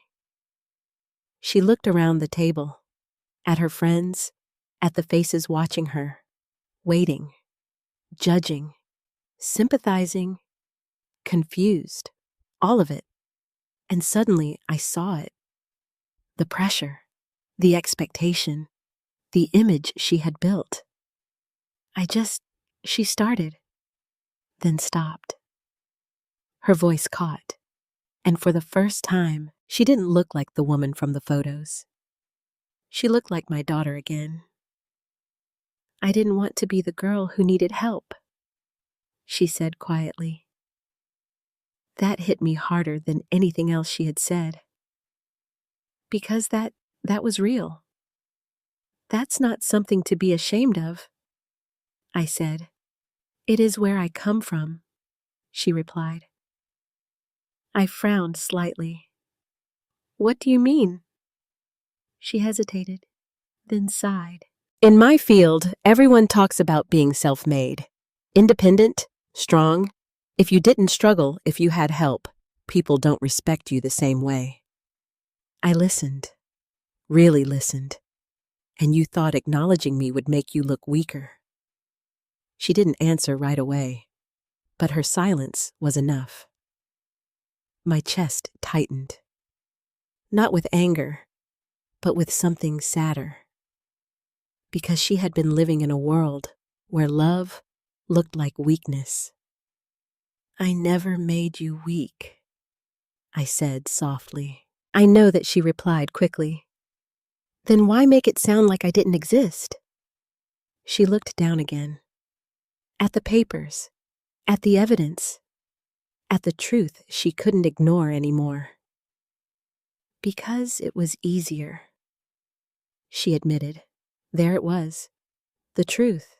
She looked around the table, at her friends, at the faces watching her, waiting, judging, sympathizing, confused, all of it. And suddenly I saw it. The pressure, the expectation, the image she had built. She started, then stopped. Her voice caught, and for the first time, she didn't look like the woman from the photos. She looked like my daughter again. I didn't want to be the girl who needed help, she said quietly. That hit me harder than anything else she had said. Because that was real. That's not something to be ashamed of, I said. It is where I come from, she replied. I frowned slightly. What do you mean? She hesitated, then sighed. In my field, everyone talks about being self-made. Independent, strong. If you didn't struggle, if you had help, people don't respect you the same way. I listened, really listened, and you thought acknowledging me would make you look weaker. She didn't answer right away, but her silence was enough. My chest tightened. Not with anger, but with something sadder. Because she had been living in a world where love looked like weakness. "I never made you weak," I said softly. I know that she replied quickly. "Then why make it sound like I didn't exist?" She looked down again. At the papers, at the evidence, at the truth she couldn't ignore anymore. "Because it was easier," she admitted. There it was. The truth.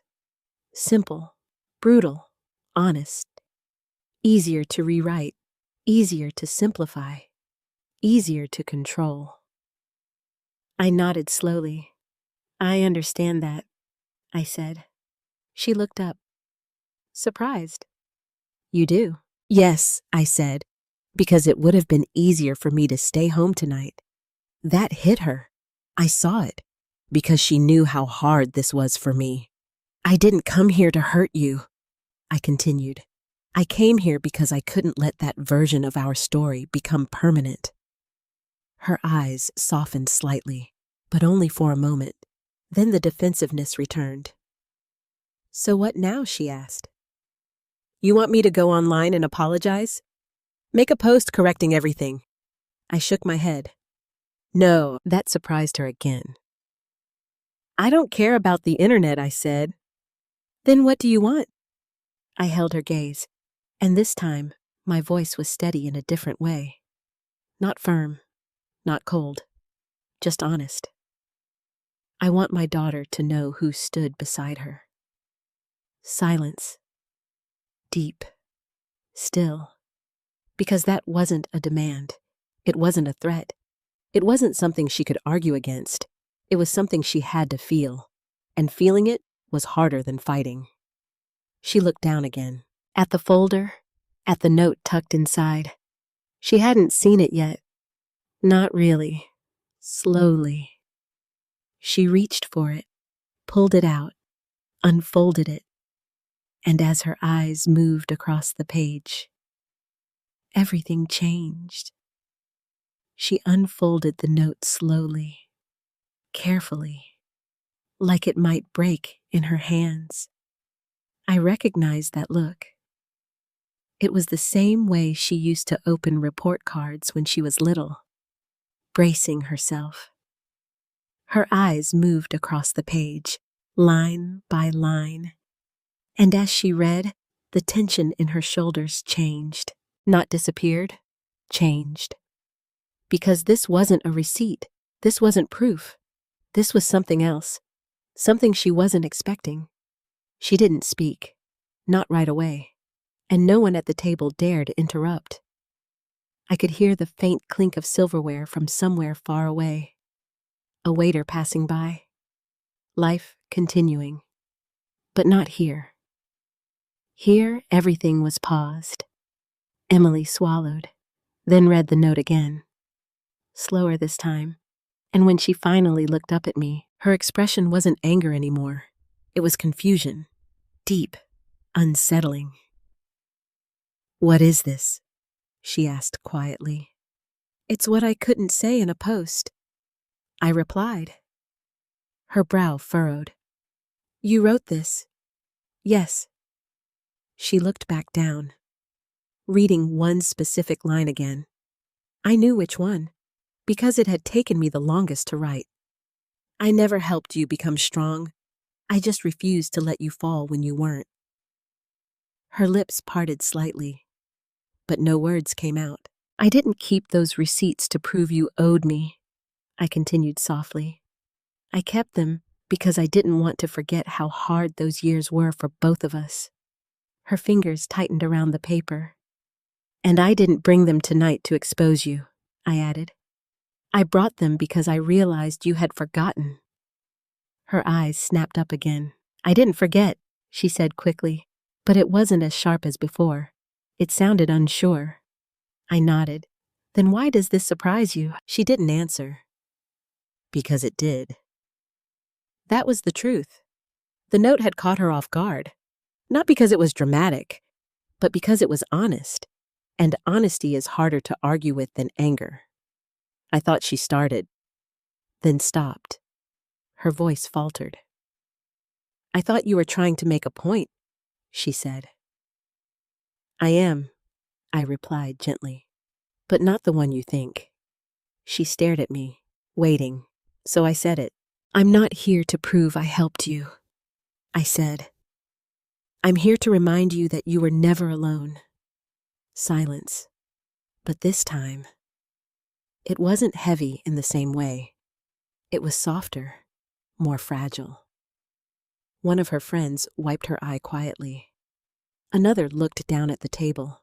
Simple, brutal, honest. Easier to rewrite, easier to simplify, easier to control. I nodded slowly. "I understand that," I said. She looked up, surprised. "You do?" "Yes," I said, "because it would have been easier for me to stay home tonight." That hit her. I saw it, because she knew how hard this was for me. "I didn't come here to hurt you," I continued. "I came here because I couldn't let that version of our story become permanent." Her eyes softened slightly, but only for a moment. Then the defensiveness returned. "So what now?" she asked. "You want me to go online and apologize? Make a post correcting everything?" I shook my head. No, that surprised her again. "I don't care about the internet," I said. "Then what do you want?" I held her gaze, and this time my voice was steady in a different way. Not firm, not cold, just honest. "I want my daughter to know who stood beside her." Silence. Deep. Still. Because that wasn't a demand. It wasn't a threat. It wasn't something she could argue against. It was something she had to feel. And feeling it was harder than fighting. She looked down again. At the folder. At the note tucked inside. She hadn't seen it yet. Not really. Slowly. She reached for it, pulled it out, unfolded it. And as her eyes moved across the page, everything changed. She unfolded the note slowly, carefully, like it might break in her hands. I recognized that look. It was the same way she used to open report cards when she was little, bracing herself. Her eyes moved across the page, line by line. And as she read, the tension in her shoulders changed. Not disappeared, changed. Because this wasn't a receipt. This wasn't proof. This was something else. Something she wasn't expecting. She didn't speak. Not right away. And no one at the table dared interrupt. I could hear the faint clink of silverware from somewhere far away. A waiter passing by. Life continuing. But not here. Here, everything was paused. Emily swallowed, then read the note again. Slower this time. And when she finally looked up at me, her expression wasn't anger anymore. It was confusion. Deep. Unsettling. "What is this?" she asked quietly. "It's what I couldn't say in a post," I replied. Her brow furrowed. "You wrote this?" "Yes." She looked back down, reading one specific line again. I knew which one, because it had taken me the longest to write. "I never helped you become strong. I just refused to let you fall when you weren't." Her lips parted slightly, but no words came out. "I didn't keep those receipts to prove you owed me," I continued softly. "I kept them because I didn't want to forget how hard those years were for both of us." Her fingers tightened around the paper. "And I didn't bring them tonight to expose you," I added. "I brought them because I realized you had forgotten." Her eyes snapped up again. "I didn't forget," she said quickly, but it wasn't as sharp as before. It sounded unsure. I nodded. "Then why does this surprise you?" She didn't answer. Because it did. That was the truth. The note had caught her off guard. Not because it was dramatic, but because it was honest. And honesty is harder to argue with than anger. I thought she started, then stopped. Her voice faltered. I thought you were trying to make a point, she said. I am, I replied gently, but not the one you think. She stared at me, waiting, so I said it. I'm not here to prove I helped you, I said. I'm here to remind you that you were never alone. Silence. But this time, it wasn't heavy in the same way. It was softer, more fragile. One of her friends wiped her eye quietly. Another looked down at the table.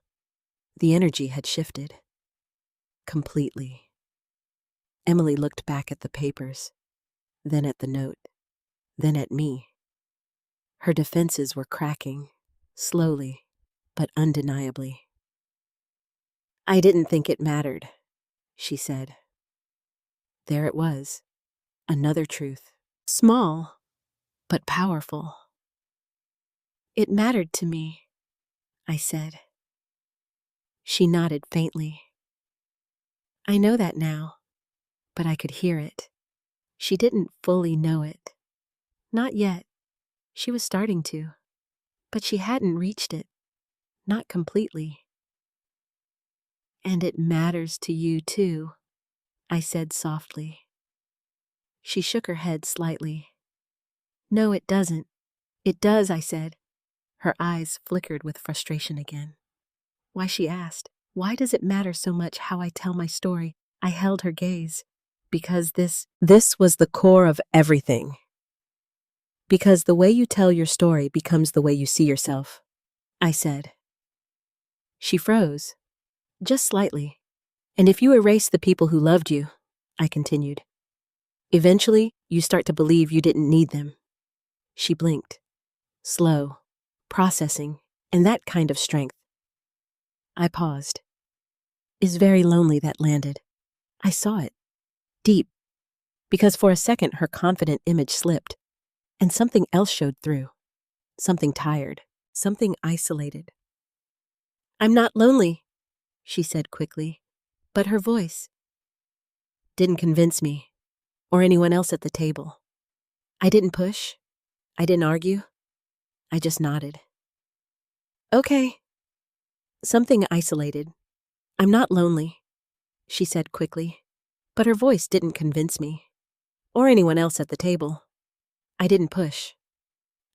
The energy had shifted. Completely. Emily looked back at the papers, then at the note, then at me. Her defenses were cracking, slowly, but undeniably. I didn't think it mattered, she said. There it was, another truth. Small, but powerful. It mattered to me, I said. She nodded faintly. I know that now, but I could hear it. She didn't fully know it. Not yet. She was starting to. But she hadn't reached it. Not completely. And it matters to you too, I said softly. She shook her head slightly. No, it doesn't. It does, I said. Her eyes flickered with frustration again. Why, she asked, why does it matter so much how I tell my story? I held her gaze. Because this was the core of everything. Because the way you tell your story becomes the way you see yourself, I said. She froze, just slightly. And if you erase the people who loved you, I continued, eventually you start to believe you didn't need them. She blinked, slow, processing, and that kind of strength. I paused. It's very lonely, that landed. I saw it. Deep. Because for a second her confident image slipped, and something else showed through. Something tired. Something isolated. I'm not lonely, she said quickly, but her voice didn't convince me, or anyone else at the table. I didn't push. I didn't argue. I just nodded. Okay. Something isolated. I'm not lonely, she said quickly, but her voice didn't convince me, or anyone else at the table. I didn't push.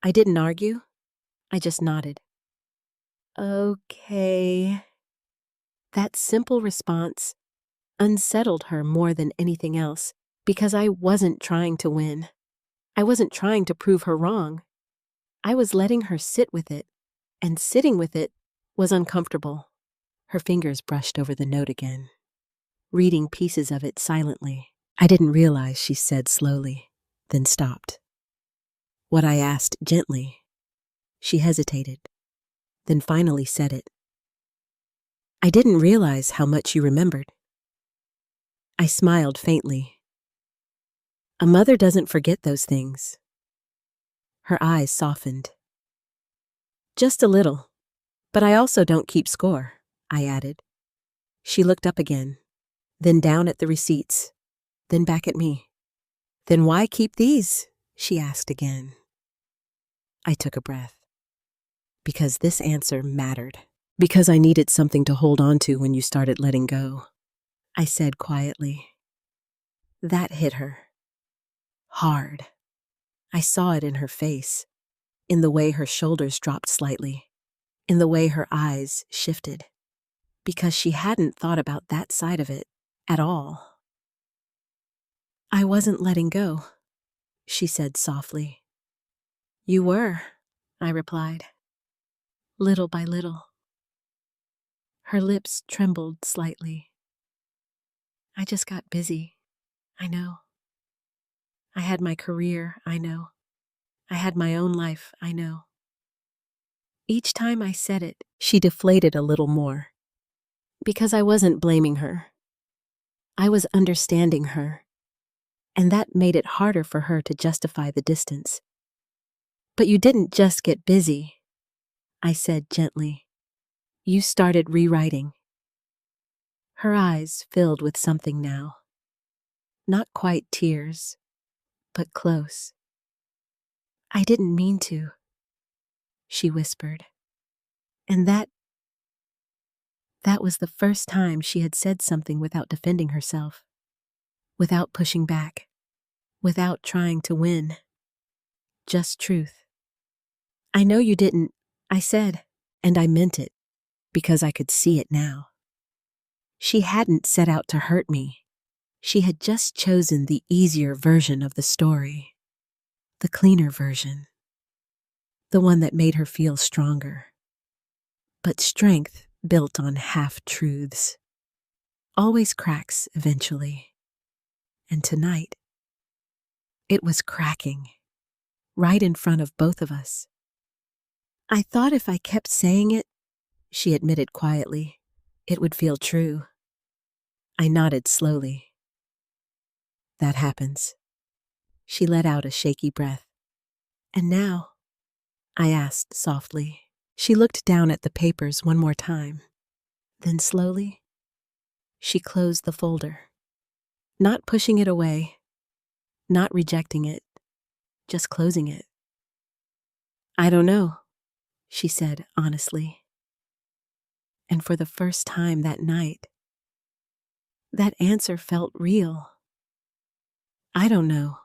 I didn't argue. I just nodded. Okay. That simple response unsettled her more than anything else, because I wasn't trying to win. I wasn't trying to prove her wrong. I was letting her sit with it, and sitting with it was uncomfortable. Her fingers brushed over the note again, reading pieces of it silently. I didn't realize, she said slowly, then stopped. What I asked gently. She hesitated, then finally said it. I didn't realize how much you remembered. I smiled faintly. A mother doesn't forget those things. Her eyes softened. Just a little, but I also don't keep score, I added. She looked up again, then down at the receipts, then back at me. Then why keep these? She asked again. I took a breath. Because this answer mattered. Because I needed something to hold on to when you started letting go. I said quietly. That hit her. Hard. I saw it in her face, in the way her shoulders dropped slightly, in the way her eyes shifted. Because she hadn't thought about that side of it at all. I wasn't letting go, she said softly. You were, I replied. Little by little. Her lips trembled slightly. I just got busy, I know. I had my career, I know. I had my own life, I know. Each time I said it, she deflated a little more. Because I wasn't blaming her. I was understanding her. And that made it harder for her to justify the distance. But you didn't just get busy, I said gently. You started rewriting. Her eyes filled with something now. Not quite tears, but close. I didn't mean to, she whispered. And that was the first time she had said something without defending herself, without pushing back, without trying to win. Just truth. I know you didn't, I said, and I meant it, because I could see it now. She hadn't set out to hurt me. She had just chosen the easier version of the story, the cleaner version, the one that made her feel stronger. But strength built on half-truths always cracks eventually. And tonight, it was cracking, right in front of both of us. I thought if I kept saying it, she admitted quietly, it would feel true. I nodded slowly. That happens. She let out a shaky breath. And now? I asked softly. She looked down at the papers one more time. Then slowly, she closed the folder. Not pushing it away, not rejecting it, just closing it. I don't know, she said honestly. And for the first time that night, that answer felt real. I don't know.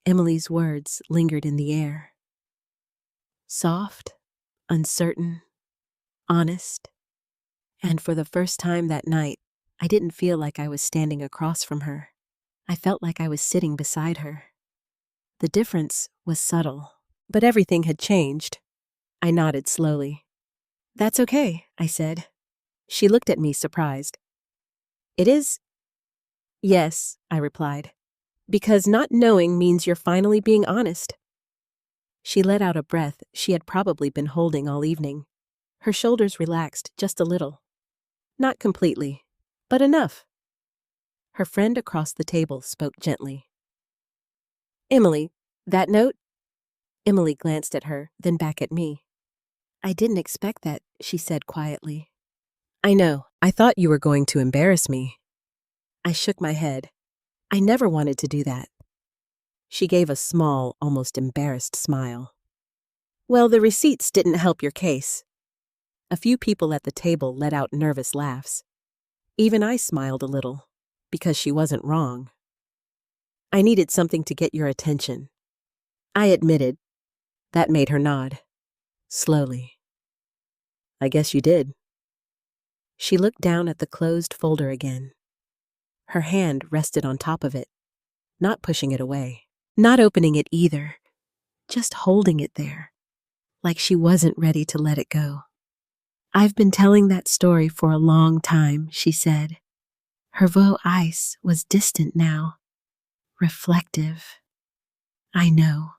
Emily's words lingered in the air. Soft, uncertain, honest. And for the first time that night, I didn't feel like I was standing across from her. I felt like I was sitting beside her. The difference was subtle, but everything had changed. I nodded slowly. That's okay, I said. She looked at me surprised. It is? Yes, I replied. Because not knowing means you're finally being honest. She let out a breath she had probably been holding all evening. Her shoulders relaxed just a little. Not completely, but enough. Her friend across the table spoke gently. Emily, that note? Emily glanced at her, then back at me. I didn't expect that, she said quietly. I know, I thought you were going to embarrass me. I shook my head. I never wanted to do that. She gave a small, almost embarrassed smile. Well, the receipts didn't help your case. A few people at the table let out nervous laughs. Even I smiled a little, because she wasn't wrong. I needed something to get your attention. I admitted. That made her nod. Slowly. I guess you did. She looked down at the closed folder again. Her hand rested on top of it, not pushing it away, not opening it either, just holding it there, like she wasn't ready to let it go. I've been telling that story for a long time, she said. Her voice was distant now, reflective. I know.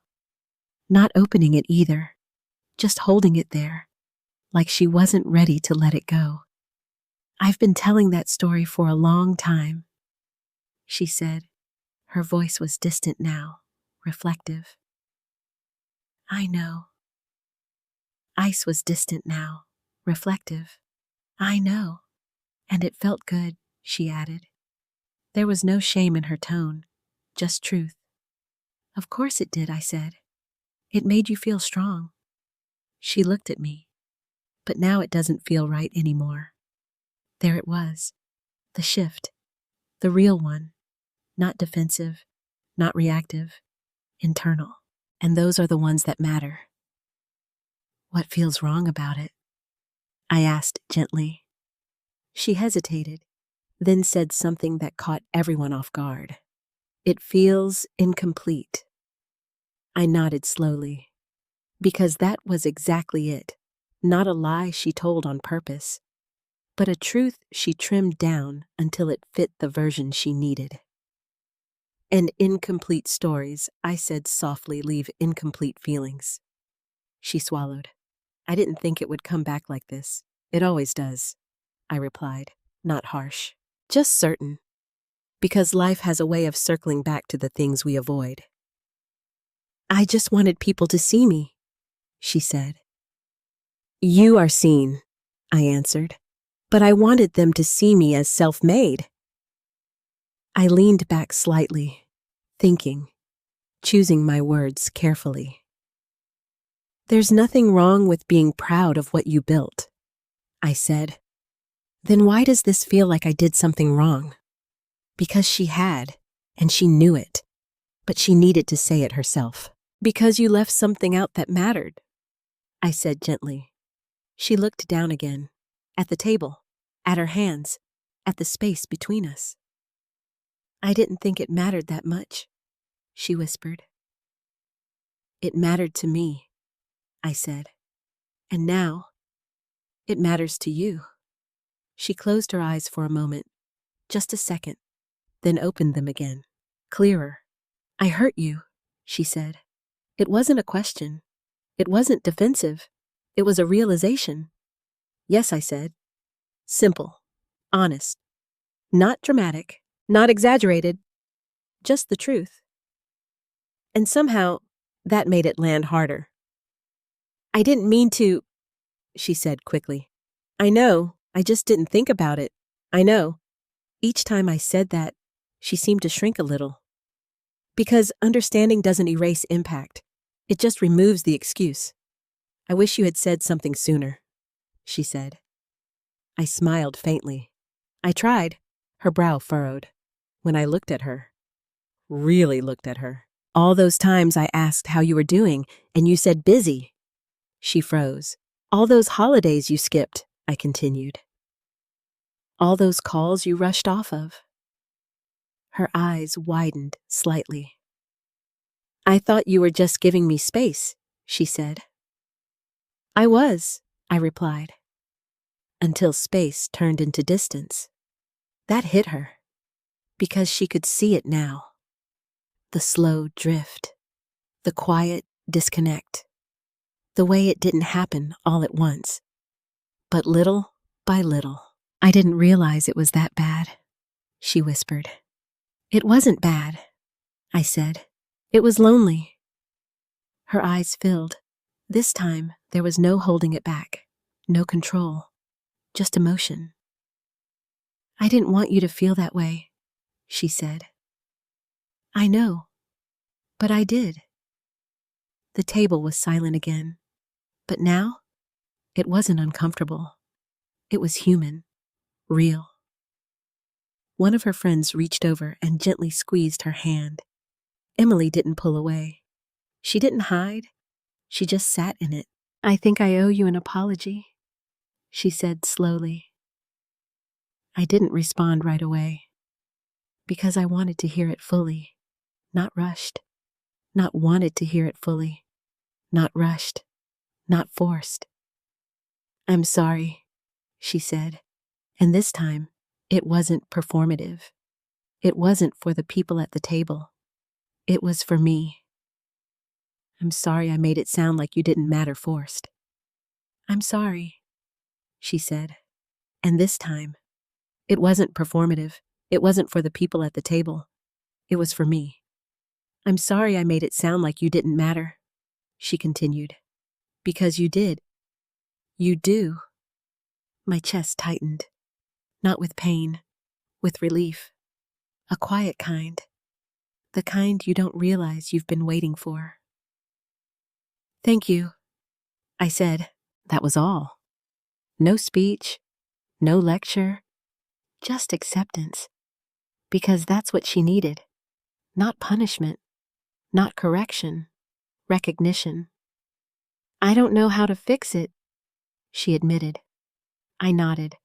Not opening it either, just holding it there, like she wasn't ready to let it go. I've been telling that story for a long time, she said. Her voice was distant now, reflective. I know. Ice was distant now, reflective. I know. And it felt good, she added. There was no shame in her tone, just truth. Of course it did, I said. It made you feel strong. She looked at me. But now it doesn't feel right anymore. There it was. The shift. The real one. Not defensive, not reactive, internal. And those are the ones that matter. What feels wrong about it? I asked gently. She hesitated, then said something that caught everyone off guard. It feels incomplete. I nodded slowly, because that was exactly it. Not a lie she told on purpose, but a truth she trimmed down until it fit the version she needed. And incomplete stories, I said softly, leave incomplete feelings. She swallowed. I didn't think it would come back like this. It always does, I replied, not harsh, just certain. Because life has a way of circling back to the things we avoid. I just wanted people to see me, she said. You are seen, I answered, but I wanted them to see me as self-made. I leaned back slightly, thinking. choosing my words carefully. There's nothing wrong with being proud of what you built, I said. Then why does this feel like I did something wrong? Because she had, and she knew it, but she needed to say it herself. Because you left something out that mattered, I said gently. She looked down again, at the table, at her hands, at the space between us. I didn't think it mattered that much, she whispered. It mattered to me, I said. And now, it matters to you. She closed her eyes for a moment, just a second, then opened them again, clearer. I hurt you, she said. It wasn't a question. It wasn't defensive. It was a realization. Yes, I said. Simple, honest, not dramatic, not exaggerated, just the truth. And somehow, that made it land harder. I didn't mean to, she said quickly. I know, I just didn't think about it. I know. Each time I said that, she seemed to shrink a little. Because understanding doesn't erase impact. It just removes the excuse. I wish you had said something sooner, she said. I smiled faintly. I tried. Her brow furrowed. When I looked at her, really looked at her. All those times I asked how you were doing, and you said busy. She froze. All those holidays you skipped, I continued. All those calls you rushed off of. Her eyes widened slightly. I thought you were just giving me space, she said. I was, I replied. Until space turned into distance. That hit her, because she could see it now. The slow drift, the quiet disconnect, the way it didn't happen all at once, but little by little. I didn't realize it was that bad, she whispered. It wasn't bad, I said. It was lonely. Her eyes filled. This time, there was no holding it back, no control, just emotion. I didn't want you to feel that way, she said. I know, but I did. The table was silent again, but now, it wasn't uncomfortable. It was human, real. One of her friends reached over and gently squeezed her hand. Emily didn't pull away. She didn't hide. She just sat in it. I think I owe you an apology, she said slowly. I didn't respond right away, because I wanted to hear it fully, not rushed, not wanted to hear it fully, not rushed, not forced. I'm sorry, she said, and this time, it wasn't performative. It wasn't for the people at the table. It was for me. I'm sorry I made it sound like you didn't matter forced. I'm sorry, she said, and this time, it wasn't performative. It wasn't for the people at the table. It was for me. I'm sorry I made it sound like you didn't matter, she continued. Because you did. You do. My chest tightened. Not with pain, with relief. A quiet kind. The kind you don't realize you've been waiting for. Thank you, I said. That was all. No speech, no lecture, just acceptance. Because that's what she needed. Not punishment, not correction, recognition. I don't know how to fix it, she admitted. I nodded.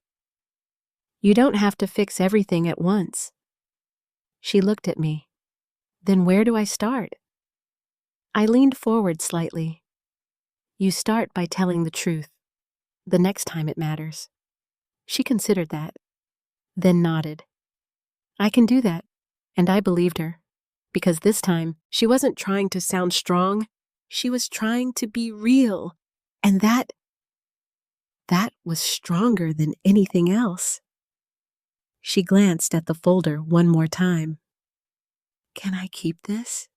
You don't have to fix everything at once. She looked at me. Then where do I start? I leaned forward slightly. You start by telling the truth, the next time it matters. She considered that, then nodded. I can do that, and I believed her, because this time she wasn't trying to sound strong, she was trying to be real, and that was stronger than anything else. She glanced at the folder one more time. Can I keep this?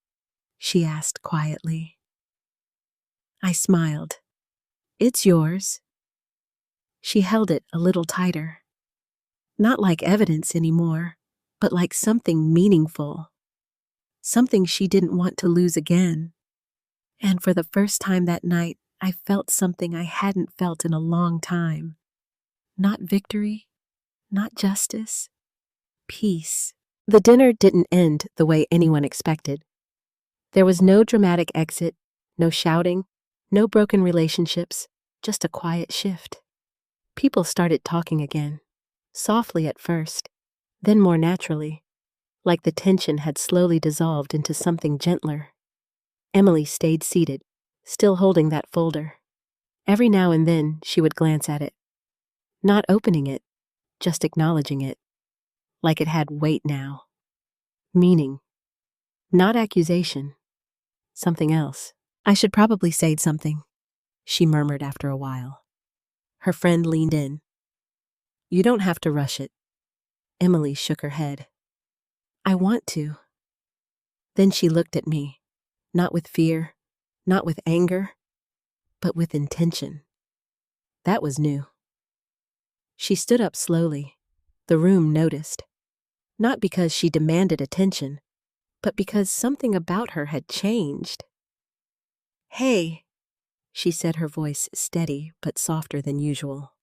She asked quietly. I smiled. It's yours. She held it a little tighter. Not like evidence anymore, but like something meaningful. something she didn't want to lose again. And for the first time that night, I felt something I hadn't felt in a long time. Not victory, not justice, peace. The dinner didn't end the way anyone expected. There was no dramatic exit, no shouting, no broken relationships, just a quiet shift. People started talking again, softly at first, then more naturally, like the tension had slowly dissolved into something gentler. Emily stayed seated, still holding that folder. Every now and then she would glance at it, not opening it, just acknowledging it, like it had weight now. Meaning, not accusation, something else. I should probably say something, she murmured after a while. Her friend leaned in. You don't have to rush it. Emily shook her head. I want to. Then she looked at me, not with fear, not with anger, but with intention. That was new. She stood up slowly. The room noticed. Not because she demanded attention, but because something about her had changed. Hey, she said, her voice steady but softer than usual.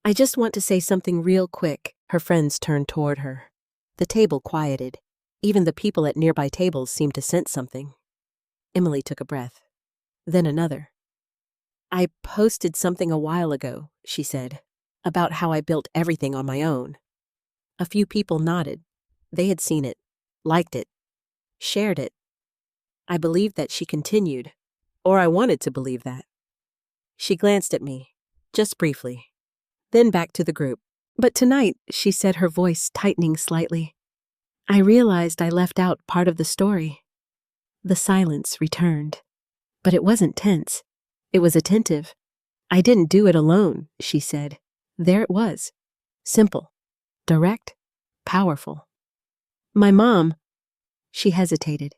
I just want to say something real quick. Her friends turned toward her. The table quieted. Even the people at nearby tables seemed to sense something. Emily took a breath. Then another. I posted something a while ago, she said, about how I built everything on my own. A few people nodded. They had seen it, liked it, shared it. I believed that, she continued, or I wanted to believe that. She glanced at me, just briefly, then back to the group. But tonight, she said, her voice tightening slightly, I realized I left out part of the story. The silence returned, but it wasn't tense. It was attentive. I didn't do it alone, she said. There it was. Simple, direct, powerful. My mom, she hesitated,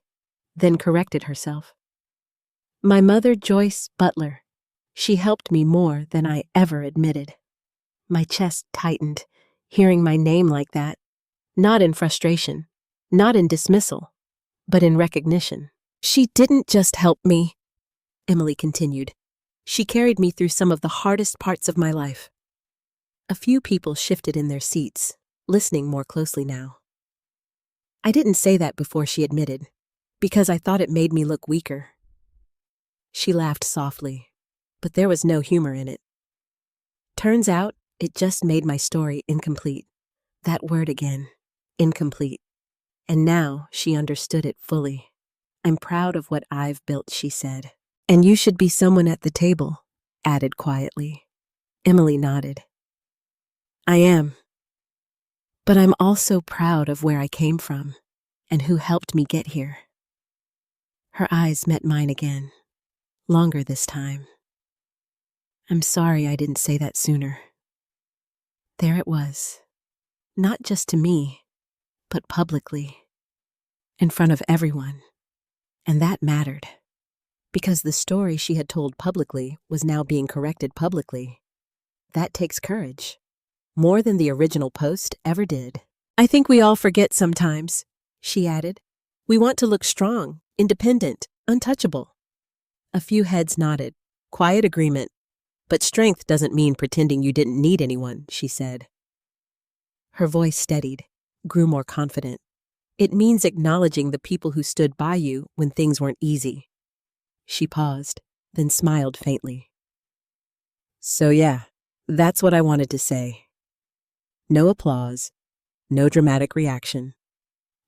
then corrected herself. My mother, Joyce Butler. She helped me more than I ever admitted. My chest tightened, hearing my name like that, not in frustration, not in dismissal, but in recognition. She didn't just help me, Emily continued. She carried me through some of the hardest parts of my life. A few people shifted in their seats, listening more closely now. I didn't say that before, she admitted, because I thought it made me look weaker. She laughed softly, but there was no humor in it. Turns out, it just made my story incomplete. That word again, incomplete. And now she understood it fully. I'm proud of what I've built, she said. And you should be someone at the table, added quietly. Emily nodded. I am. But I'm also proud of where I came from and who helped me get here. Her eyes met mine again, longer this time. I'm sorry I didn't say that sooner. There it was, not just to me, but publicly, in front of everyone. And that mattered, because the story she had told publicly was now being corrected publicly. That takes courage, more than the original post ever did. I think we all forget sometimes, she added. We want to look strong, independent, untouchable. A few heads nodded, quiet agreement. But strength doesn't mean pretending you didn't need anyone, she said. Her voice steadied, grew more confident. It means acknowledging the people who stood by you when things weren't easy. She paused, then smiled faintly. So yeah, that's what I wanted to say. No applause, no dramatic reaction.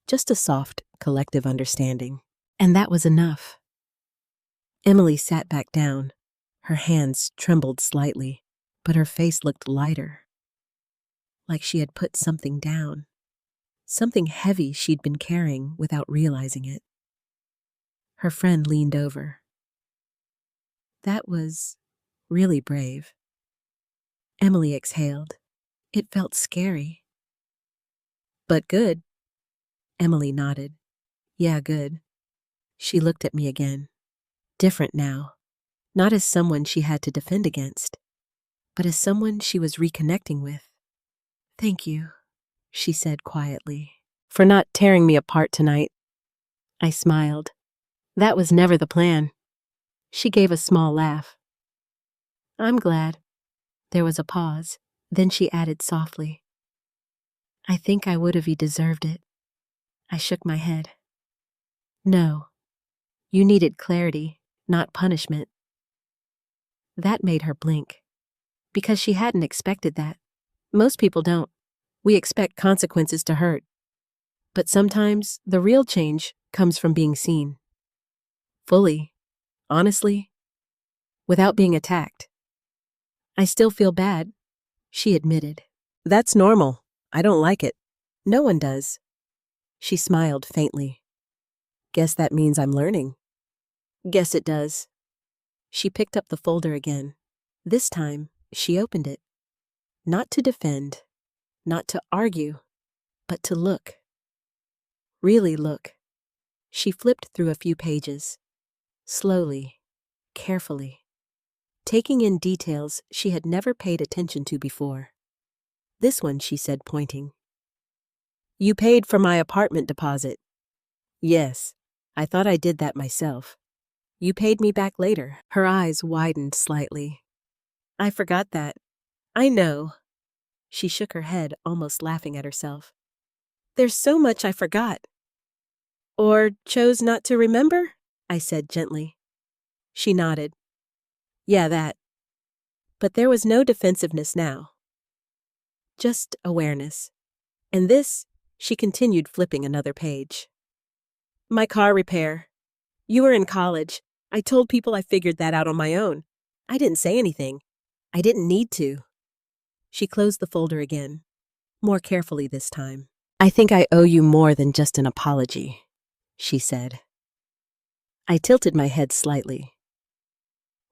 Just a soft, collective understanding. And that was enough. Emily sat back down. Her hands trembled slightly, but her face looked lighter, like she had put something down, something heavy she'd been carrying without realizing it. Her friend leaned over. That was really brave. Emily exhaled. It felt scary. But good. Emily nodded. Yeah, good. She looked at me again. Different now. Not as someone she had to defend against, but as someone she was reconnecting with. Thank you, she said quietly, for not tearing me apart tonight. I smiled. That was never the plan. She gave a small laugh. I'm glad. There was a pause. Then she added softly, I think I would have deserved it. I shook my head. No, you needed clarity, not punishment. That made her blink, because she hadn't expected that. Most people don't. We expect consequences to hurt. But sometimes the real change comes from being seen. Fully, honestly, without being attacked. I still feel bad, she admitted. That's normal. I don't like it. No one does. She smiled faintly. Guess that means I'm learning. Guess it does. She picked up the folder again. This time, she opened it. Not to defend, not to argue, but to look. Really look. She flipped through a few pages. Slowly, carefully, taking in details she had never paid attention to before. This one, she said, pointing. You paid for my apartment deposit. Yes, I thought I did that myself. You paid me back later. Her eyes widened slightly. I forgot that. I know. She shook her head, almost laughing at herself. There's so much I forgot. Or chose not to remember? I said gently. She nodded. Yeah, that. But there was no defensiveness now. Just awareness. And this, she continued, flipping another page. My car repair. You were in college. I told people I figured that out on my own. I didn't say anything. I didn't need to. She closed the folder again, more carefully this time. I think I owe you more than just an apology, she said. I tilted my head slightly.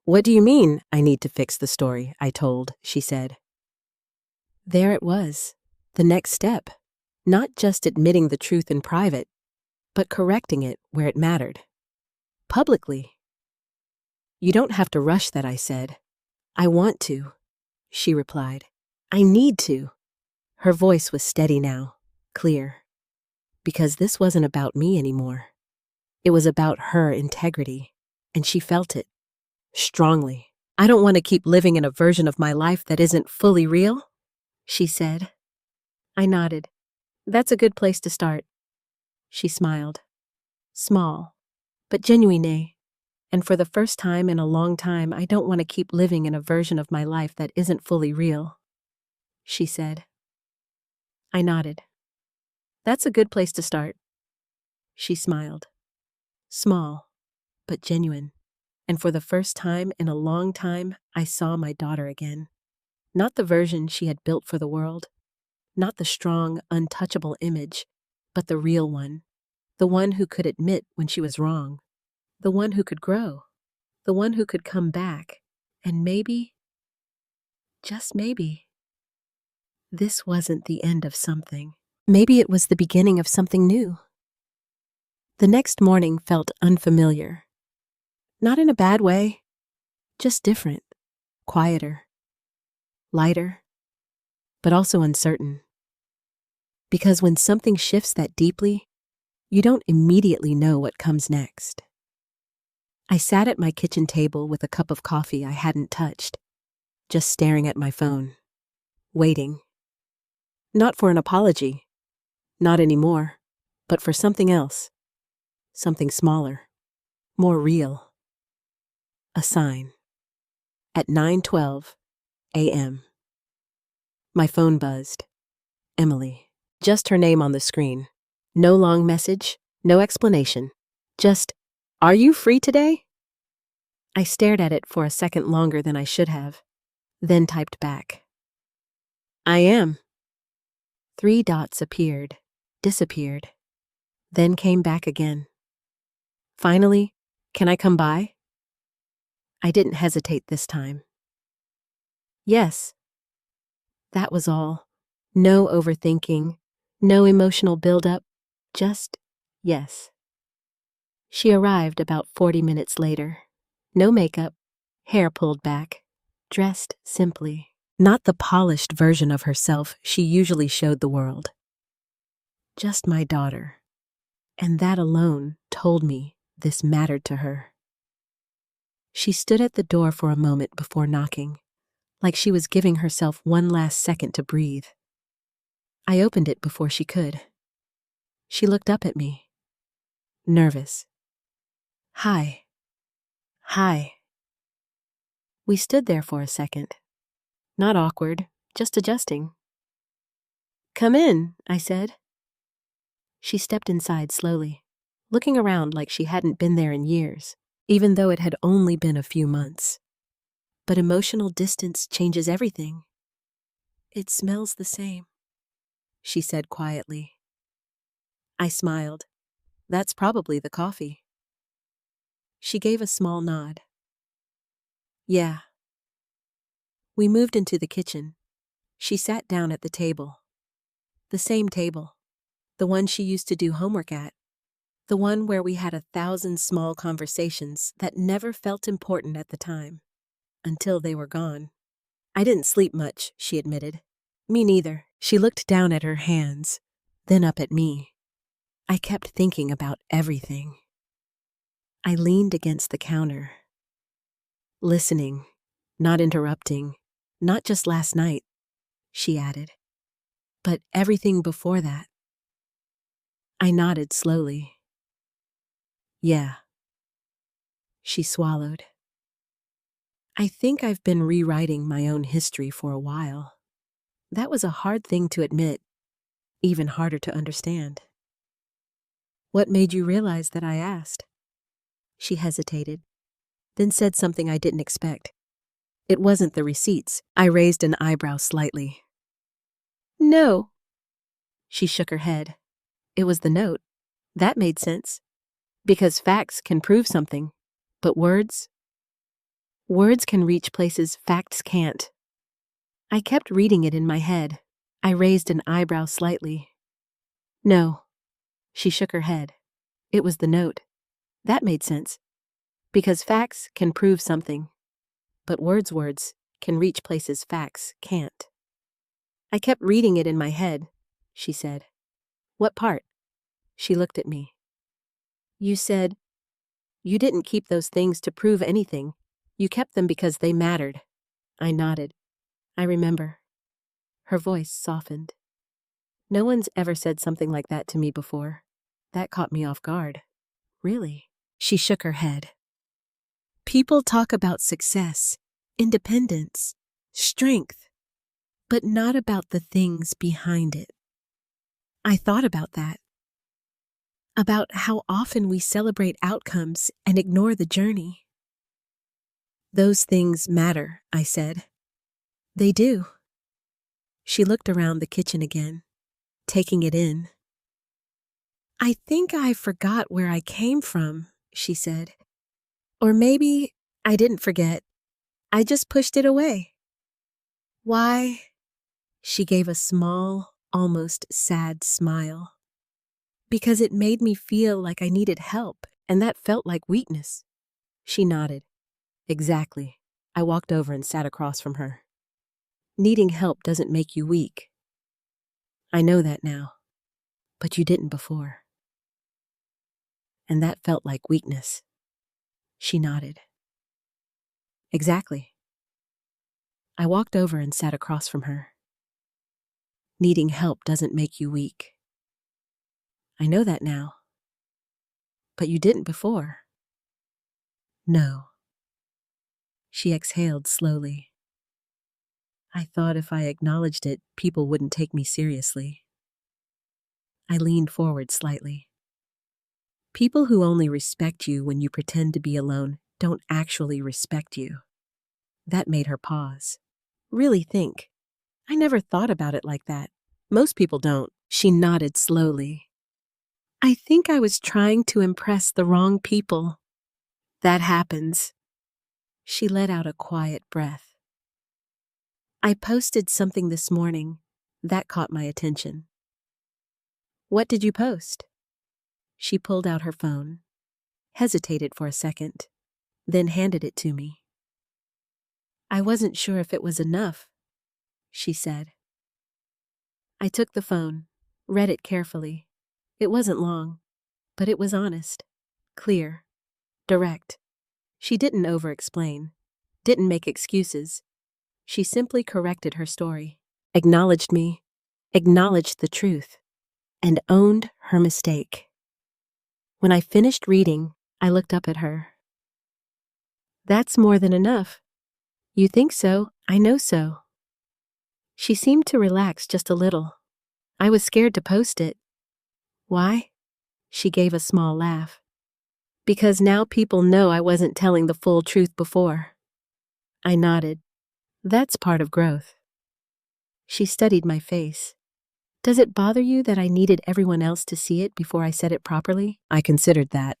What do you mean I need to fix the story? I told, she said. There it was, the next step. Not just admitting the truth in private, but correcting it where it mattered. Publicly. You don't have to rush that, I said. I want to, she replied. I need to. Her voice was steady now, clear. Because this wasn't about me anymore. It was about her integrity, and she felt it. Strongly. I don't want to keep living in a version of my life that isn't fully real, she said. I nodded. That's a good place to start. She smiled. Small, but genuine. And for the first time in a long time, I don't want to keep living in a version of my life that isn't fully real, she said. I nodded. That's a good place to start. She smiled. Small, but genuine. And for the first time in a long time, I saw my daughter again. Not the version she had built for the world, not the strong, untouchable image, but the real one. The one who could admit when she was wrong. The one who could grow. The one who could come back. And maybe, just maybe, this wasn't the end of something. Maybe it was the beginning of something new. The next morning felt unfamiliar. Not in a bad way, just different, quieter, lighter, but also uncertain. Because when something shifts that deeply, you don't immediately know what comes next. I sat at my kitchen table with a cup of coffee I hadn't touched, just staring at my phone, waiting. Not for an apology, not anymore, but for something else, something smaller, more real. A sign. At 9:12 a.m. My phone buzzed. Emily. Just her name on the screen. No long message, no explanation. Just, are you free today? I stared at it for a second longer than I should have, then typed back. I am. 3 dots appeared, disappeared, then came back again. Finally, can I come by? I didn't hesitate this time. Yes. That was all. No overthinking, no emotional buildup, just yes. She arrived about 40 minutes later. No makeup, hair pulled back, dressed simply. Not the polished version of herself she usually showed the world. Just my daughter. And that alone told me this mattered to her. She stood at the door for a moment before knocking, like she was giving herself one last second to breathe. I opened it before she could. She looked up at me, nervous. Hi. Hi. We stood there for a second. Not awkward, just adjusting. Come in, I said. She stepped inside slowly, looking around like she hadn't been there in years, even though it had only been a few months. But emotional distance changes everything. It smells the same, she said quietly. I smiled. That's probably the coffee. She gave a small nod. Yeah. We moved into the kitchen. She sat down at the table. The same table. The one she used to do homework at. The one where we had 1,000 small conversations that never felt important at the time, until they were gone. I didn't sleep much, she admitted. Me neither. She looked down at her hands, then up at me. I kept thinking about everything. I leaned against the counter, listening, not interrupting, not just last night, she added, but everything before that. I nodded slowly. Yeah. She swallowed. I think I've been rewriting my own history for a while. That was a hard thing to admit, even harder to understand. What made you realize that I asked? She hesitated, then said something I didn't expect. It wasn't the receipts. I raised an eyebrow slightly. No. She shook her head. It was the note. That made sense. Because facts can prove something, but words can reach places facts can't. I kept reading it in my head. I raised an eyebrow slightly. No. She shook her head. It was the note. That made sense. Because facts can prove something, but words can reach places facts can't. I kept reading it in my head, she said. What part? She looked at me. You said, you didn't keep those things to prove anything. You kept them because they mattered. I nodded. I remember. Her voice softened. No one's ever said something like that to me before. That caught me off guard. Really? She shook her head. People talk about success, independence, strength, but not about the things behind it. I thought about that. About how often we celebrate outcomes and ignore the journey. Those things matter, I said. They do. She looked around the kitchen again, taking it in. I think I forgot where I came from, she said. Or maybe I didn't forget. I just pushed it away. Why? She gave a small, almost sad smile. Because it made me feel like I needed help, and that felt like weakness. She nodded. Exactly. I walked over and sat across from her. Needing help doesn't make you weak. I know that now, but you didn't before. And that felt like weakness. She nodded. Exactly. I walked over and sat across from her. Needing help doesn't make you weak. I know that now, but you didn't before. No. She exhaled slowly. I thought if I acknowledged it, people wouldn't take me seriously. I leaned forward slightly. People who only respect you when you pretend to be alone don't actually respect you. That made her pause. Really think. I never thought about it like that. Most people don't. She nodded slowly. I think I was trying to impress the wrong people. That happens. She let out a quiet breath. I posted something this morning. That caught my attention. What did you post? She pulled out her phone, hesitated for a second, then handed it to me. I wasn't sure if it was enough, she said. I took the phone, read it carefully. It wasn't long, but it was honest. clear, direct. She didn't over-explain, didn't make excuses. She simply corrected her story, acknowledged me, acknowledged the truth, and owned her mistake. When I finished reading, I looked up at her. "That's more than enough." "You think so? I know so." She seemed to relax just a little. I was scared to post it. "Why?" She gave a small laugh. "Because now people know I wasn't telling the full truth before." I nodded. "That's part of growth." She studied my face. "Does it bother you that I needed everyone else to see it before I said it properly?" I considered that,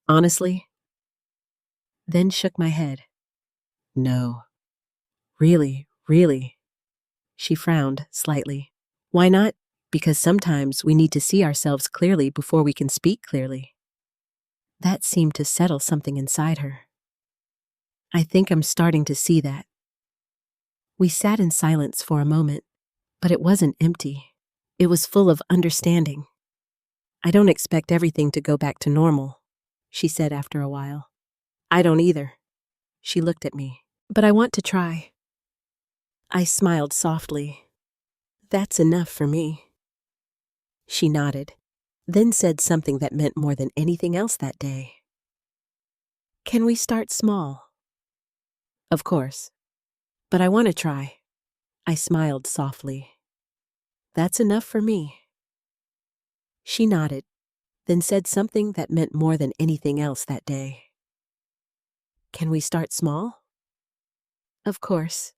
honestly. Then shook my head. "No. Really, really." She frowned slightly. "Why not?" "Because sometimes we need to see ourselves clearly before we can speak clearly." That seemed to settle something inside her. "I think I'm starting to see that." We sat in silence for a moment, but it wasn't empty. It was full of understanding. "I don't expect everything to go back to normal," she said after a while. "I don't either." She looked at me. "But I want to try." I smiled softly. "That's enough for me." She nodded, then said something that meant more than anything else that day. "Can we start small?" "Of course. But I want to try." I smiled softly. "That's enough for me." She nodded, then said something that meant more than anything else that day. "Can we start small?" "Of course."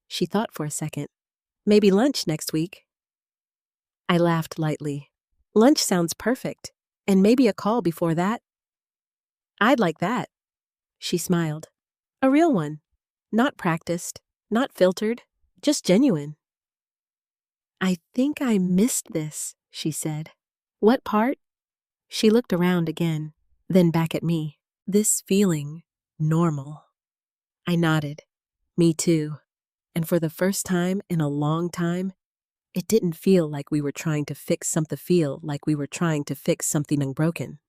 She thought for a second. "Maybe lunch next week." I laughed lightly. "Lunch sounds perfect. And maybe a call before that." "I'd like that." She smiled. "A real one. Not practiced, not filtered, just genuine." "I think I missed this," she said. "What part?" She looked around again, then back at me. "This feeling normal." I nodded. "Me too." And for the first time in a long time, it didn't feel like we were trying to fix something unbroken.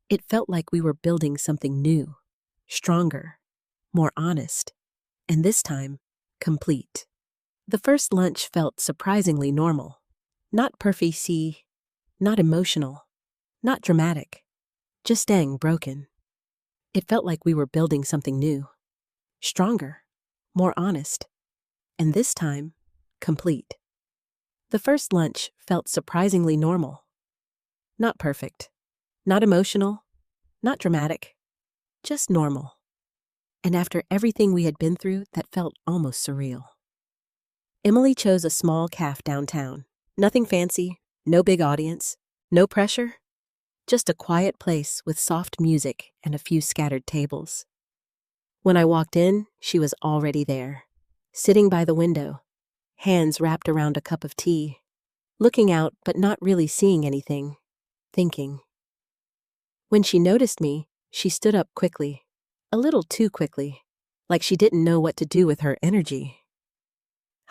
It felt like we were building something new, stronger, more honest, and this time, complete. The first lunch felt surprisingly normal. Not perfect, not emotional, not dramatic, just dang broken. It felt like we were building something new, stronger, more honest, and this time, complete. The first lunch felt surprisingly normal. Not perfect, not emotional, not dramatic, just normal. And after everything we had been through, that felt almost surreal. Emily chose a small cafe downtown. Nothing fancy, no big audience, no pressure, just a quiet place with soft music and a few scattered tables. When I walked in, she was already there, sitting by the window, hands wrapped around a cup of tea, looking out but not really seeing anything, thinking. When she noticed me, she stood up quickly, a little too quickly, like she didn't know what to do with her energy.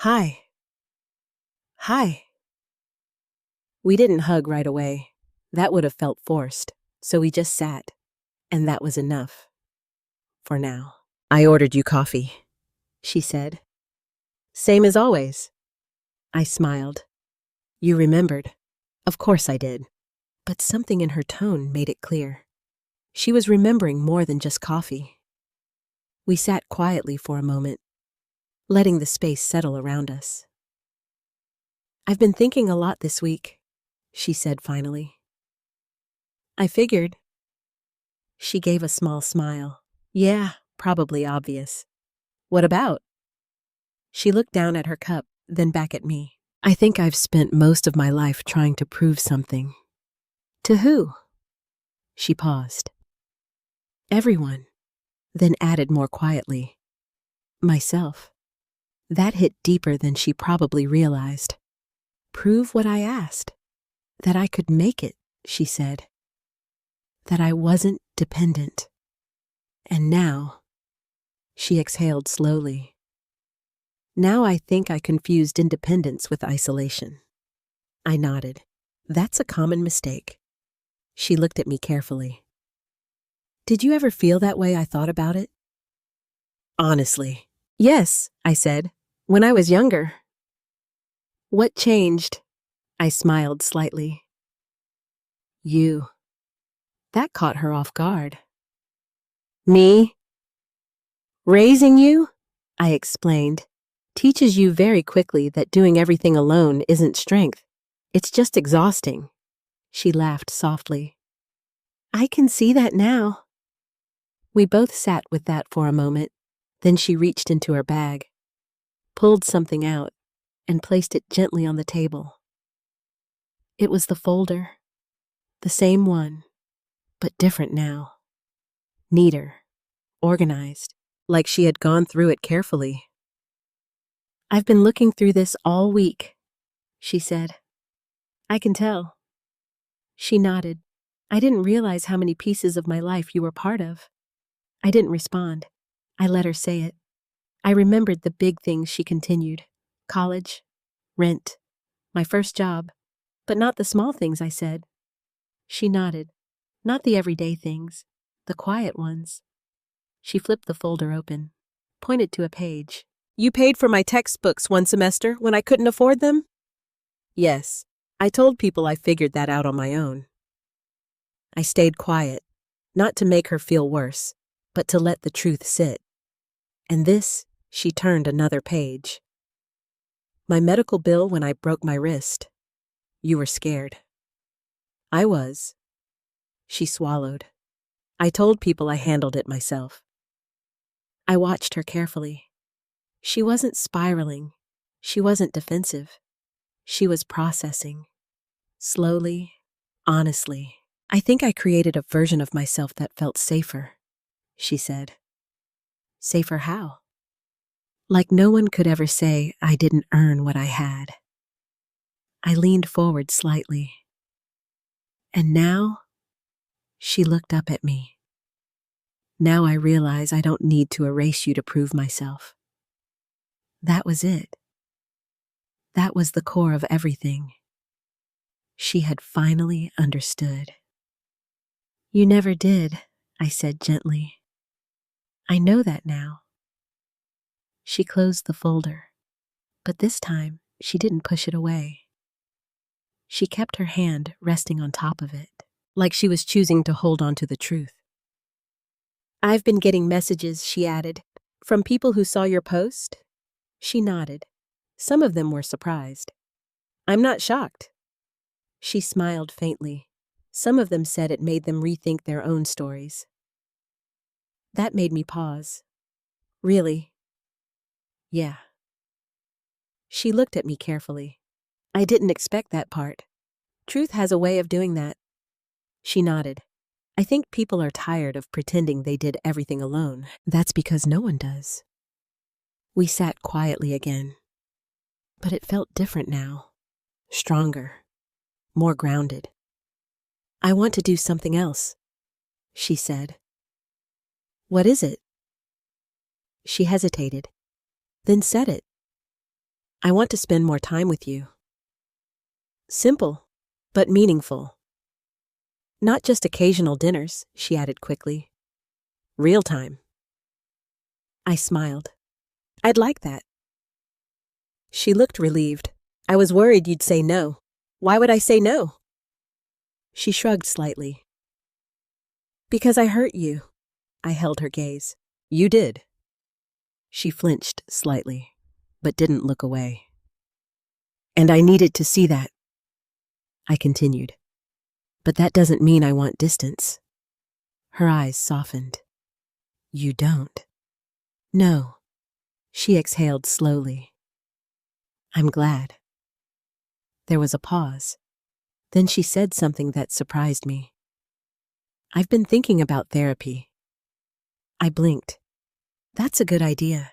"Hi." "Hi." We didn't hug right away. That would have felt forced, so we just sat, and that was enough. For now. "I ordered you coffee," she said. "Same as always." I smiled. "You remembered." Of course I did. But something in her tone made it clear. She was remembering more than just coffee. We sat quietly for a moment, letting the space settle around us. "I've been thinking a lot this week," she said finally. "I figured." She gave a small smile. "Yeah, probably obvious." "What about?" She looked down at her cup, then back at me. "I think I've spent most of my life trying to prove something." "To who?" She paused. "Everyone," then added more quietly. "Myself." That hit deeper than she probably realized. "Prove what I asked." "That I could make it," she said. "That I wasn't dependent." And now, she exhaled slowly. "Now I think I confused independence with isolation." I nodded. "That's a common mistake." She looked at me carefully. Did you ever feel that way I thought about it? Honestly. Yes, I said. When I was younger. What changed? I smiled slightly. You. That caught her off guard. Me? Raising you? I explained. Teaches you very quickly that doing everything alone isn't strength. It's just exhausting. She laughed softly. I can see that now. We both sat with that for a moment. Then she reached into her bag, pulled something out, and placed it gently on the table. It was the folder. The same one, but different now. Neater, organized, like she had gone through it carefully. I've been looking through this all week, she said. I can tell. She nodded. I didn't realize how many pieces of my life you were part of. I didn't respond. I let her say it. I remembered the big things she continued. College, rent, my first job, but not the small things, I said. She nodded. Not the everyday things, the quiet ones. She flipped the folder open, pointed to a page. You paid for my textbooks one semester when I couldn't afford them? Yes. I told people I figured that out on my own. I stayed quiet, not to make her feel worse, but to let the truth sit. And this, she turned another page. My medical bill when I broke my wrist. You were scared. I was. She swallowed. I told people I handled it myself. I watched her carefully. She wasn't spiraling. She wasn't defensive. She was processing. Slowly, honestly. I think I created a version of myself that felt safer, she said. Safer how? Like no one could ever say I didn't earn what I had. I leaned forward slightly. And now, she looked up at me. Now I realize I don't need to erase you to prove myself. That was it. That was the core of everything. She had finally understood. You never did, I said gently. I know that now. She closed the folder, but this time she didn't push it away. She kept her hand resting on top of it, like she was choosing to hold on to the truth. I've been getting messages, she added, from people who saw your post. She nodded. Some of them were surprised. I'm not shocked. She smiled faintly. Some of them said it made them rethink their own stories. That made me pause. Really? Yeah. She looked at me carefully. I didn't expect that part. Truth has a way of doing that. She nodded. I think people are tired of pretending they did everything alone. That's because no one does. We sat quietly again. But it felt different now. Stronger. More grounded. I want to do something else, she said. What is it? She hesitated, then said it. I want to spend more time with you. Simple, but meaningful. Not just occasional dinners, she added quickly. Real time. I smiled. I'd like that. She looked relieved. I was worried you'd say no. Why would I say no? She shrugged slightly. Because I hurt you. I held her gaze. You did. She flinched slightly, but didn't look away. And I needed to see that. I continued. But that doesn't mean I want distance. Her eyes softened. You don't? No. She exhaled slowly. I'm glad. There was a pause. Then she said something that surprised me. I've been thinking about therapy. I blinked. That's a good idea.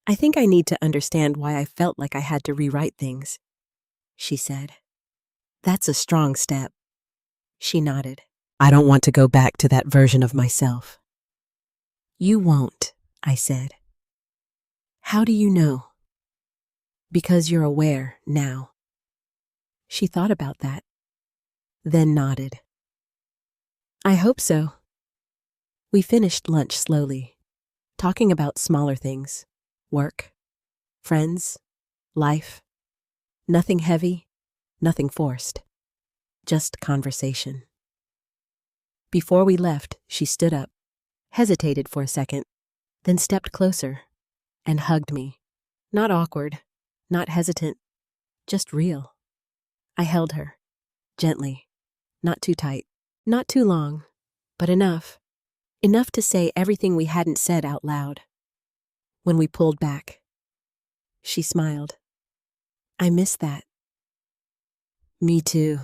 I think I need to understand why I felt like I had to rewrite things, she said. That's a strong step. She nodded. I don't want to go back to that version of myself. You won't, I said. How do you know? Because you're aware now. She thought about that, then nodded. I hope so. We finished lunch slowly, talking about smaller things, work, friends, life. Nothing heavy, nothing forced, just conversation. Before we left, she stood up, hesitated for a second, then stepped closer and hugged me. Not awkward, not hesitant, just real. I held her, gently, not too tight, not too long, but enough. Enough to say everything we hadn't said out loud. When we pulled back, she smiled. I miss that. Me too.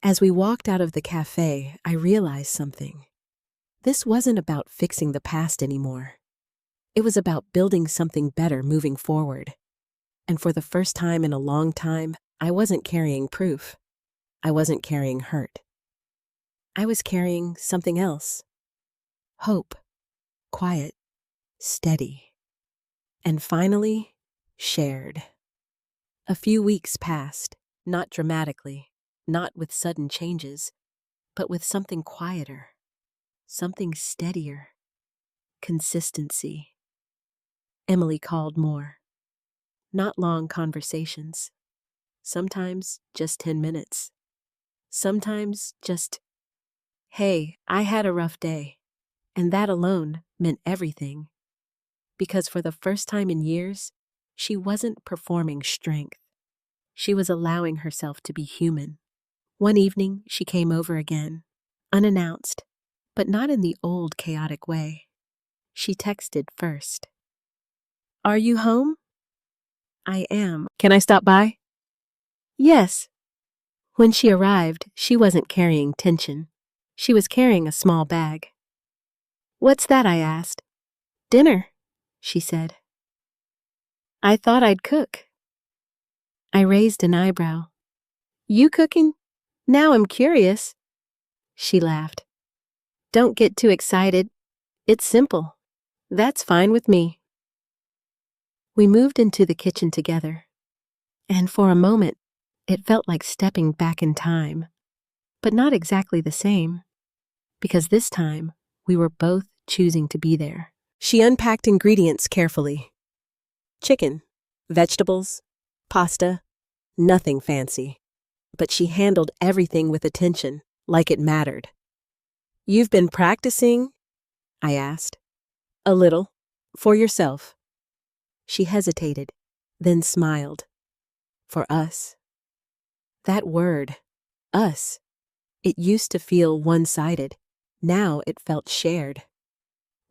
As we walked out of the cafe, I realized something. This wasn't about fixing the past anymore. It was about building something better moving forward. And for the first time in a long time, I wasn't carrying proof. I wasn't carrying hurt. I was carrying something else. Hope. Quiet. Steady. And finally, shared. A few weeks passed, not dramatically, not with sudden changes, but with something quieter, something steadier. Consistency. Emily called more. Not long conversations. Sometimes just 10 minutes. Sometimes just, hey, I had a rough day. And that alone meant everything. Because for the first time in years, she wasn't performing strength. She was allowing herself to be human. One evening, she came over again, unannounced, but not in the old chaotic way. She texted first. Are you home? I am. Can I stop by? Yes. When she arrived, she wasn't carrying tension. She was carrying a small bag. What's that? I asked. Dinner, she said. I thought I'd cook. I raised an eyebrow. You cooking? Now I'm curious. She laughed. Don't get too excited. It's simple. That's fine with me. We moved into the kitchen together, and for a moment, it felt like stepping back in time, but not exactly the same, because this time, we were both choosing to be there. She unpacked ingredients carefully. Chicken, vegetables, pasta, nothing fancy, but she handled everything with attention, like it mattered. You've been practicing? I asked. A little. For yourself. She hesitated, then smiled. For us. That word, us, it used to feel one-sided. Now it felt shared.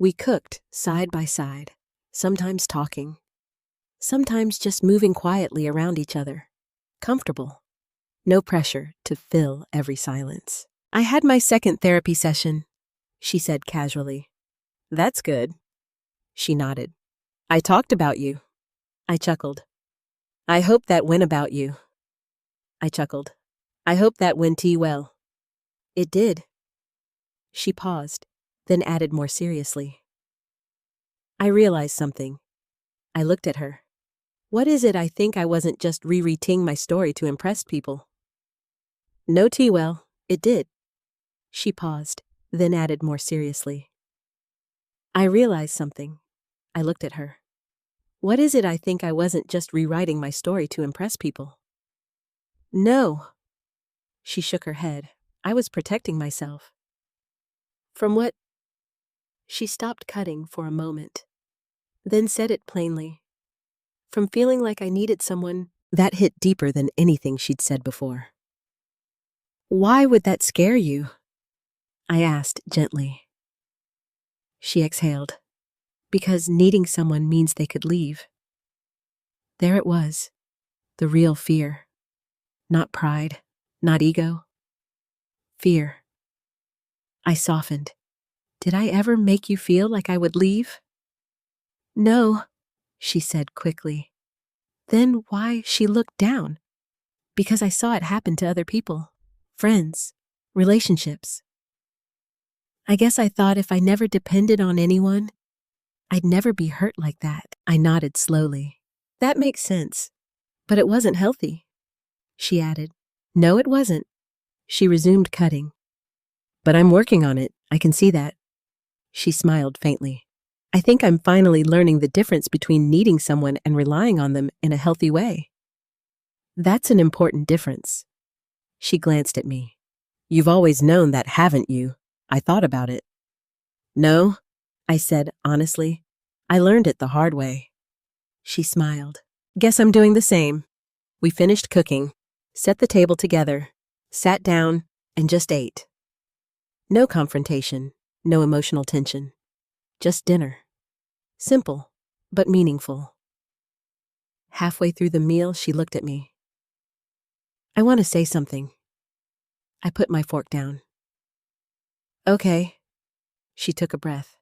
We cooked side by side, sometimes talking, sometimes just moving quietly around each other. Comfortable. No pressure to fill every silence. I had my second therapy session, she said casually. That's good. She nodded. I talked about you. I chuckled. I hope that went about you. I chuckled. I hope that went well. It did. She paused, then added more seriously. I realized something. I looked at her. What is it I think I wasn't just re-reading my story to impress people? No, well, it did. She paused, then added more seriously. I realized something. I looked at her. What is it I think I wasn't just rewriting my story to impress people? No. She shook her head. I was protecting myself. From what? She stopped cutting for a moment, then said it plainly. From feeling like I needed someone. That hit deeper than anything she'd said before. Why would that scare you? I asked gently. She exhaled. Because needing someone means they could leave. There it was, the real fear. Not pride, not ego. Fear. I softened. Did I ever make you feel like I would leave? No, she said quickly. Then why? She looked down. Because I saw it happen to other people. Friends. Relationships. I guess I thought if I never depended on anyone, I'd never be hurt like that. I nodded slowly. That makes sense. But it wasn't healthy. She added. No, it wasn't. She resumed cutting. But I'm working on it. I can see that. She smiled faintly. I think I'm finally learning the difference between needing someone and relying on them in a healthy way. That's an important difference. She glanced at me. You've always known that, haven't you? I thought about it. No, I said honestly. I learned it the hard way. She smiled. Guess I'm doing the same. We finished cooking, set the table together, sat down, and just ate. No confrontation, no emotional tension. Just dinner. Simple, but meaningful. Halfway through the meal, she looked at me. I want to say something. I put my fork down. Okay. She took a breath.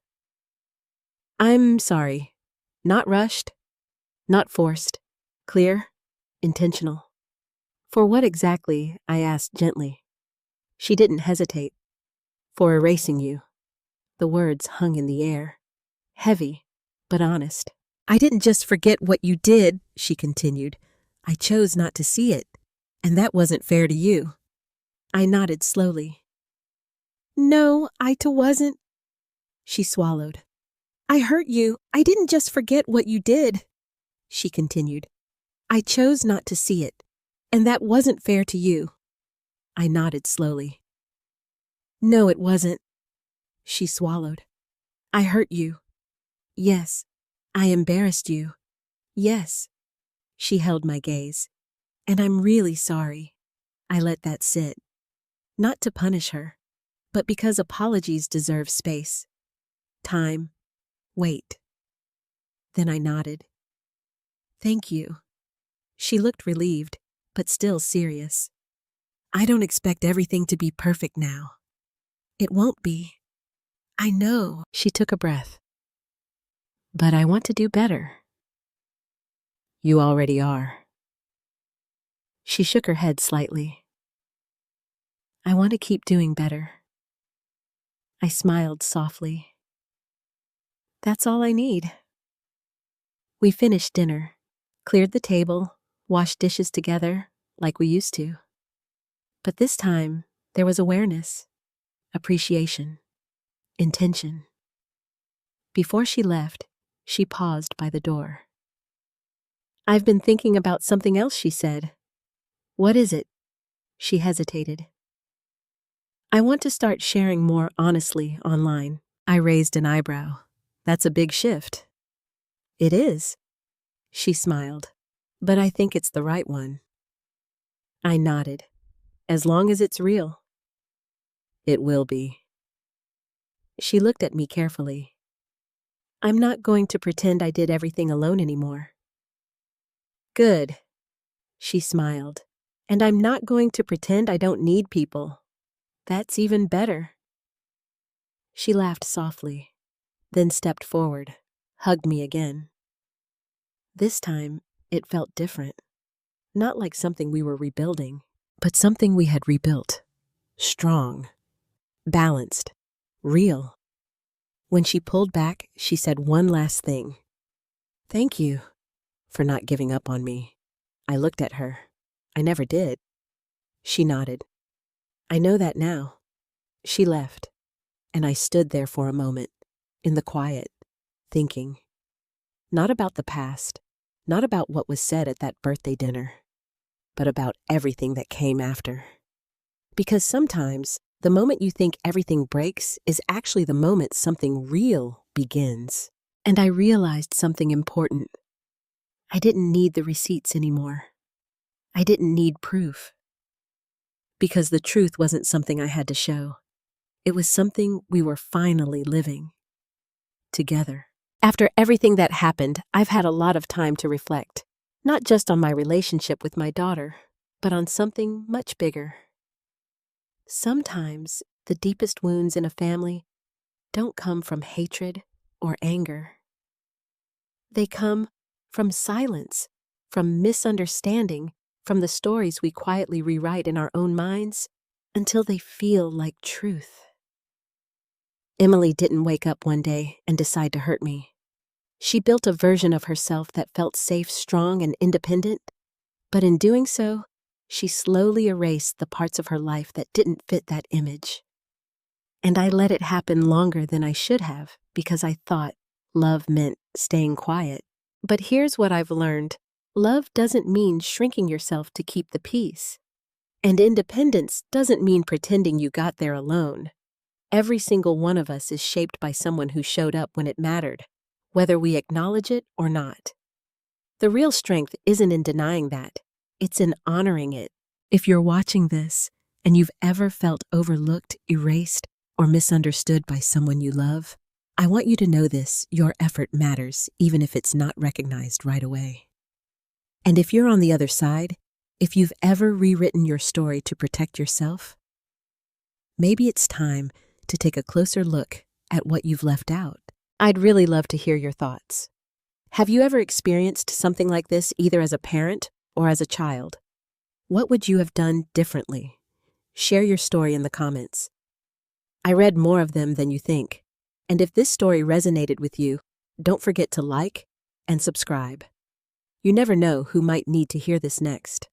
I'm sorry. Not rushed. Not forced. Clear. Intentional. For what exactly? I asked gently. She didn't hesitate. For erasing you. The words hung in the air. Heavy, but honest. I didn't just forget what you did, she continued. I chose not to see it. And that wasn't fair to you. I nodded slowly. No, I wasn't. She swallowed. I hurt you. I didn't just forget what you did, she continued. I chose not to see it. And that wasn't fair to you. I nodded slowly. No, it wasn't. She swallowed. I hurt you. Yes. I embarrassed you. Yes. She held my gaze. And I'm really sorry. I let that sit. Not to punish her, but because apologies deserve space. Time. Wait. Then I nodded. Thank you. She looked relieved, but still serious. I don't expect everything to be perfect now. It won't be. I know. She took a breath. But I want to do better. You already are. She shook her head slightly. I want to keep doing better. I smiled softly. That's all I need. We finished dinner, cleared the table, washed dishes together like we used to. But this time, there was awareness, appreciation, intention. Before she left, she paused by the door. I've been thinking about something else, she said. What is it? She hesitated. I want to start sharing more honestly online. I raised an eyebrow. That's a big shift. It is. She smiled. But I think it's the right one. I nodded. As long as it's real. It will be. She looked at me carefully. I'm not going to pretend I did everything alone anymore. Good. She smiled. And I'm not going to pretend I don't need people. That's even better. She laughed softly, then stepped forward, hugged me again. This time, it felt different. Not like something we were rebuilding, but something we had rebuilt. Strong, balanced, real. When she pulled back, she said one last thing. Thank you for not giving up on me. I looked at her. I never did. She nodded. I know that now. She left, and I stood there for a moment, in the quiet, thinking. Not about the past, not about what was said at that birthday dinner, but about everything that came after. Because sometimes, the moment you think everything breaks is actually the moment something real begins. And I realized something important. I didn't need the receipts anymore. I didn't need proof. Because the truth wasn't something I had to show. It was something we were finally living. Together. After everything that happened, I've had a lot of time to reflect. Not just on my relationship with my daughter, but on something much bigger. Sometimes, the deepest wounds in a family don't come from hatred or anger. They come from silence, from misunderstanding, from the stories we quietly rewrite in our own minds until they feel like truth. Emily didn't wake up one day and decide to hurt me. She built a version of herself that felt safe, strong, and independent, but in doing so, she slowly erased the parts of her life that didn't fit that image. And I let it happen longer than I should have because I thought love meant staying quiet. But here's what I've learned. Love doesn't mean shrinking yourself to keep the peace. And independence doesn't mean pretending you got there alone. Every single one of us is shaped by someone who showed up when it mattered, whether we acknowledge it or not. The real strength isn't in denying that. It's in honoring it. If you're watching this and you've ever felt overlooked, erased, or misunderstood by someone you love, I want you to know this: your effort matters, even if it's not recognized right away. And if you're on the other side, if you've ever rewritten your story to protect yourself, maybe it's time to take a closer look at what you've left out. I'd really love to hear your thoughts. Have you ever experienced something like this, either as a parent or as a child? What would you have done differently? Share your story in the comments. I read more of them than you think. And if this story resonated with you, don't forget to like and subscribe. You never know who might need to hear this next.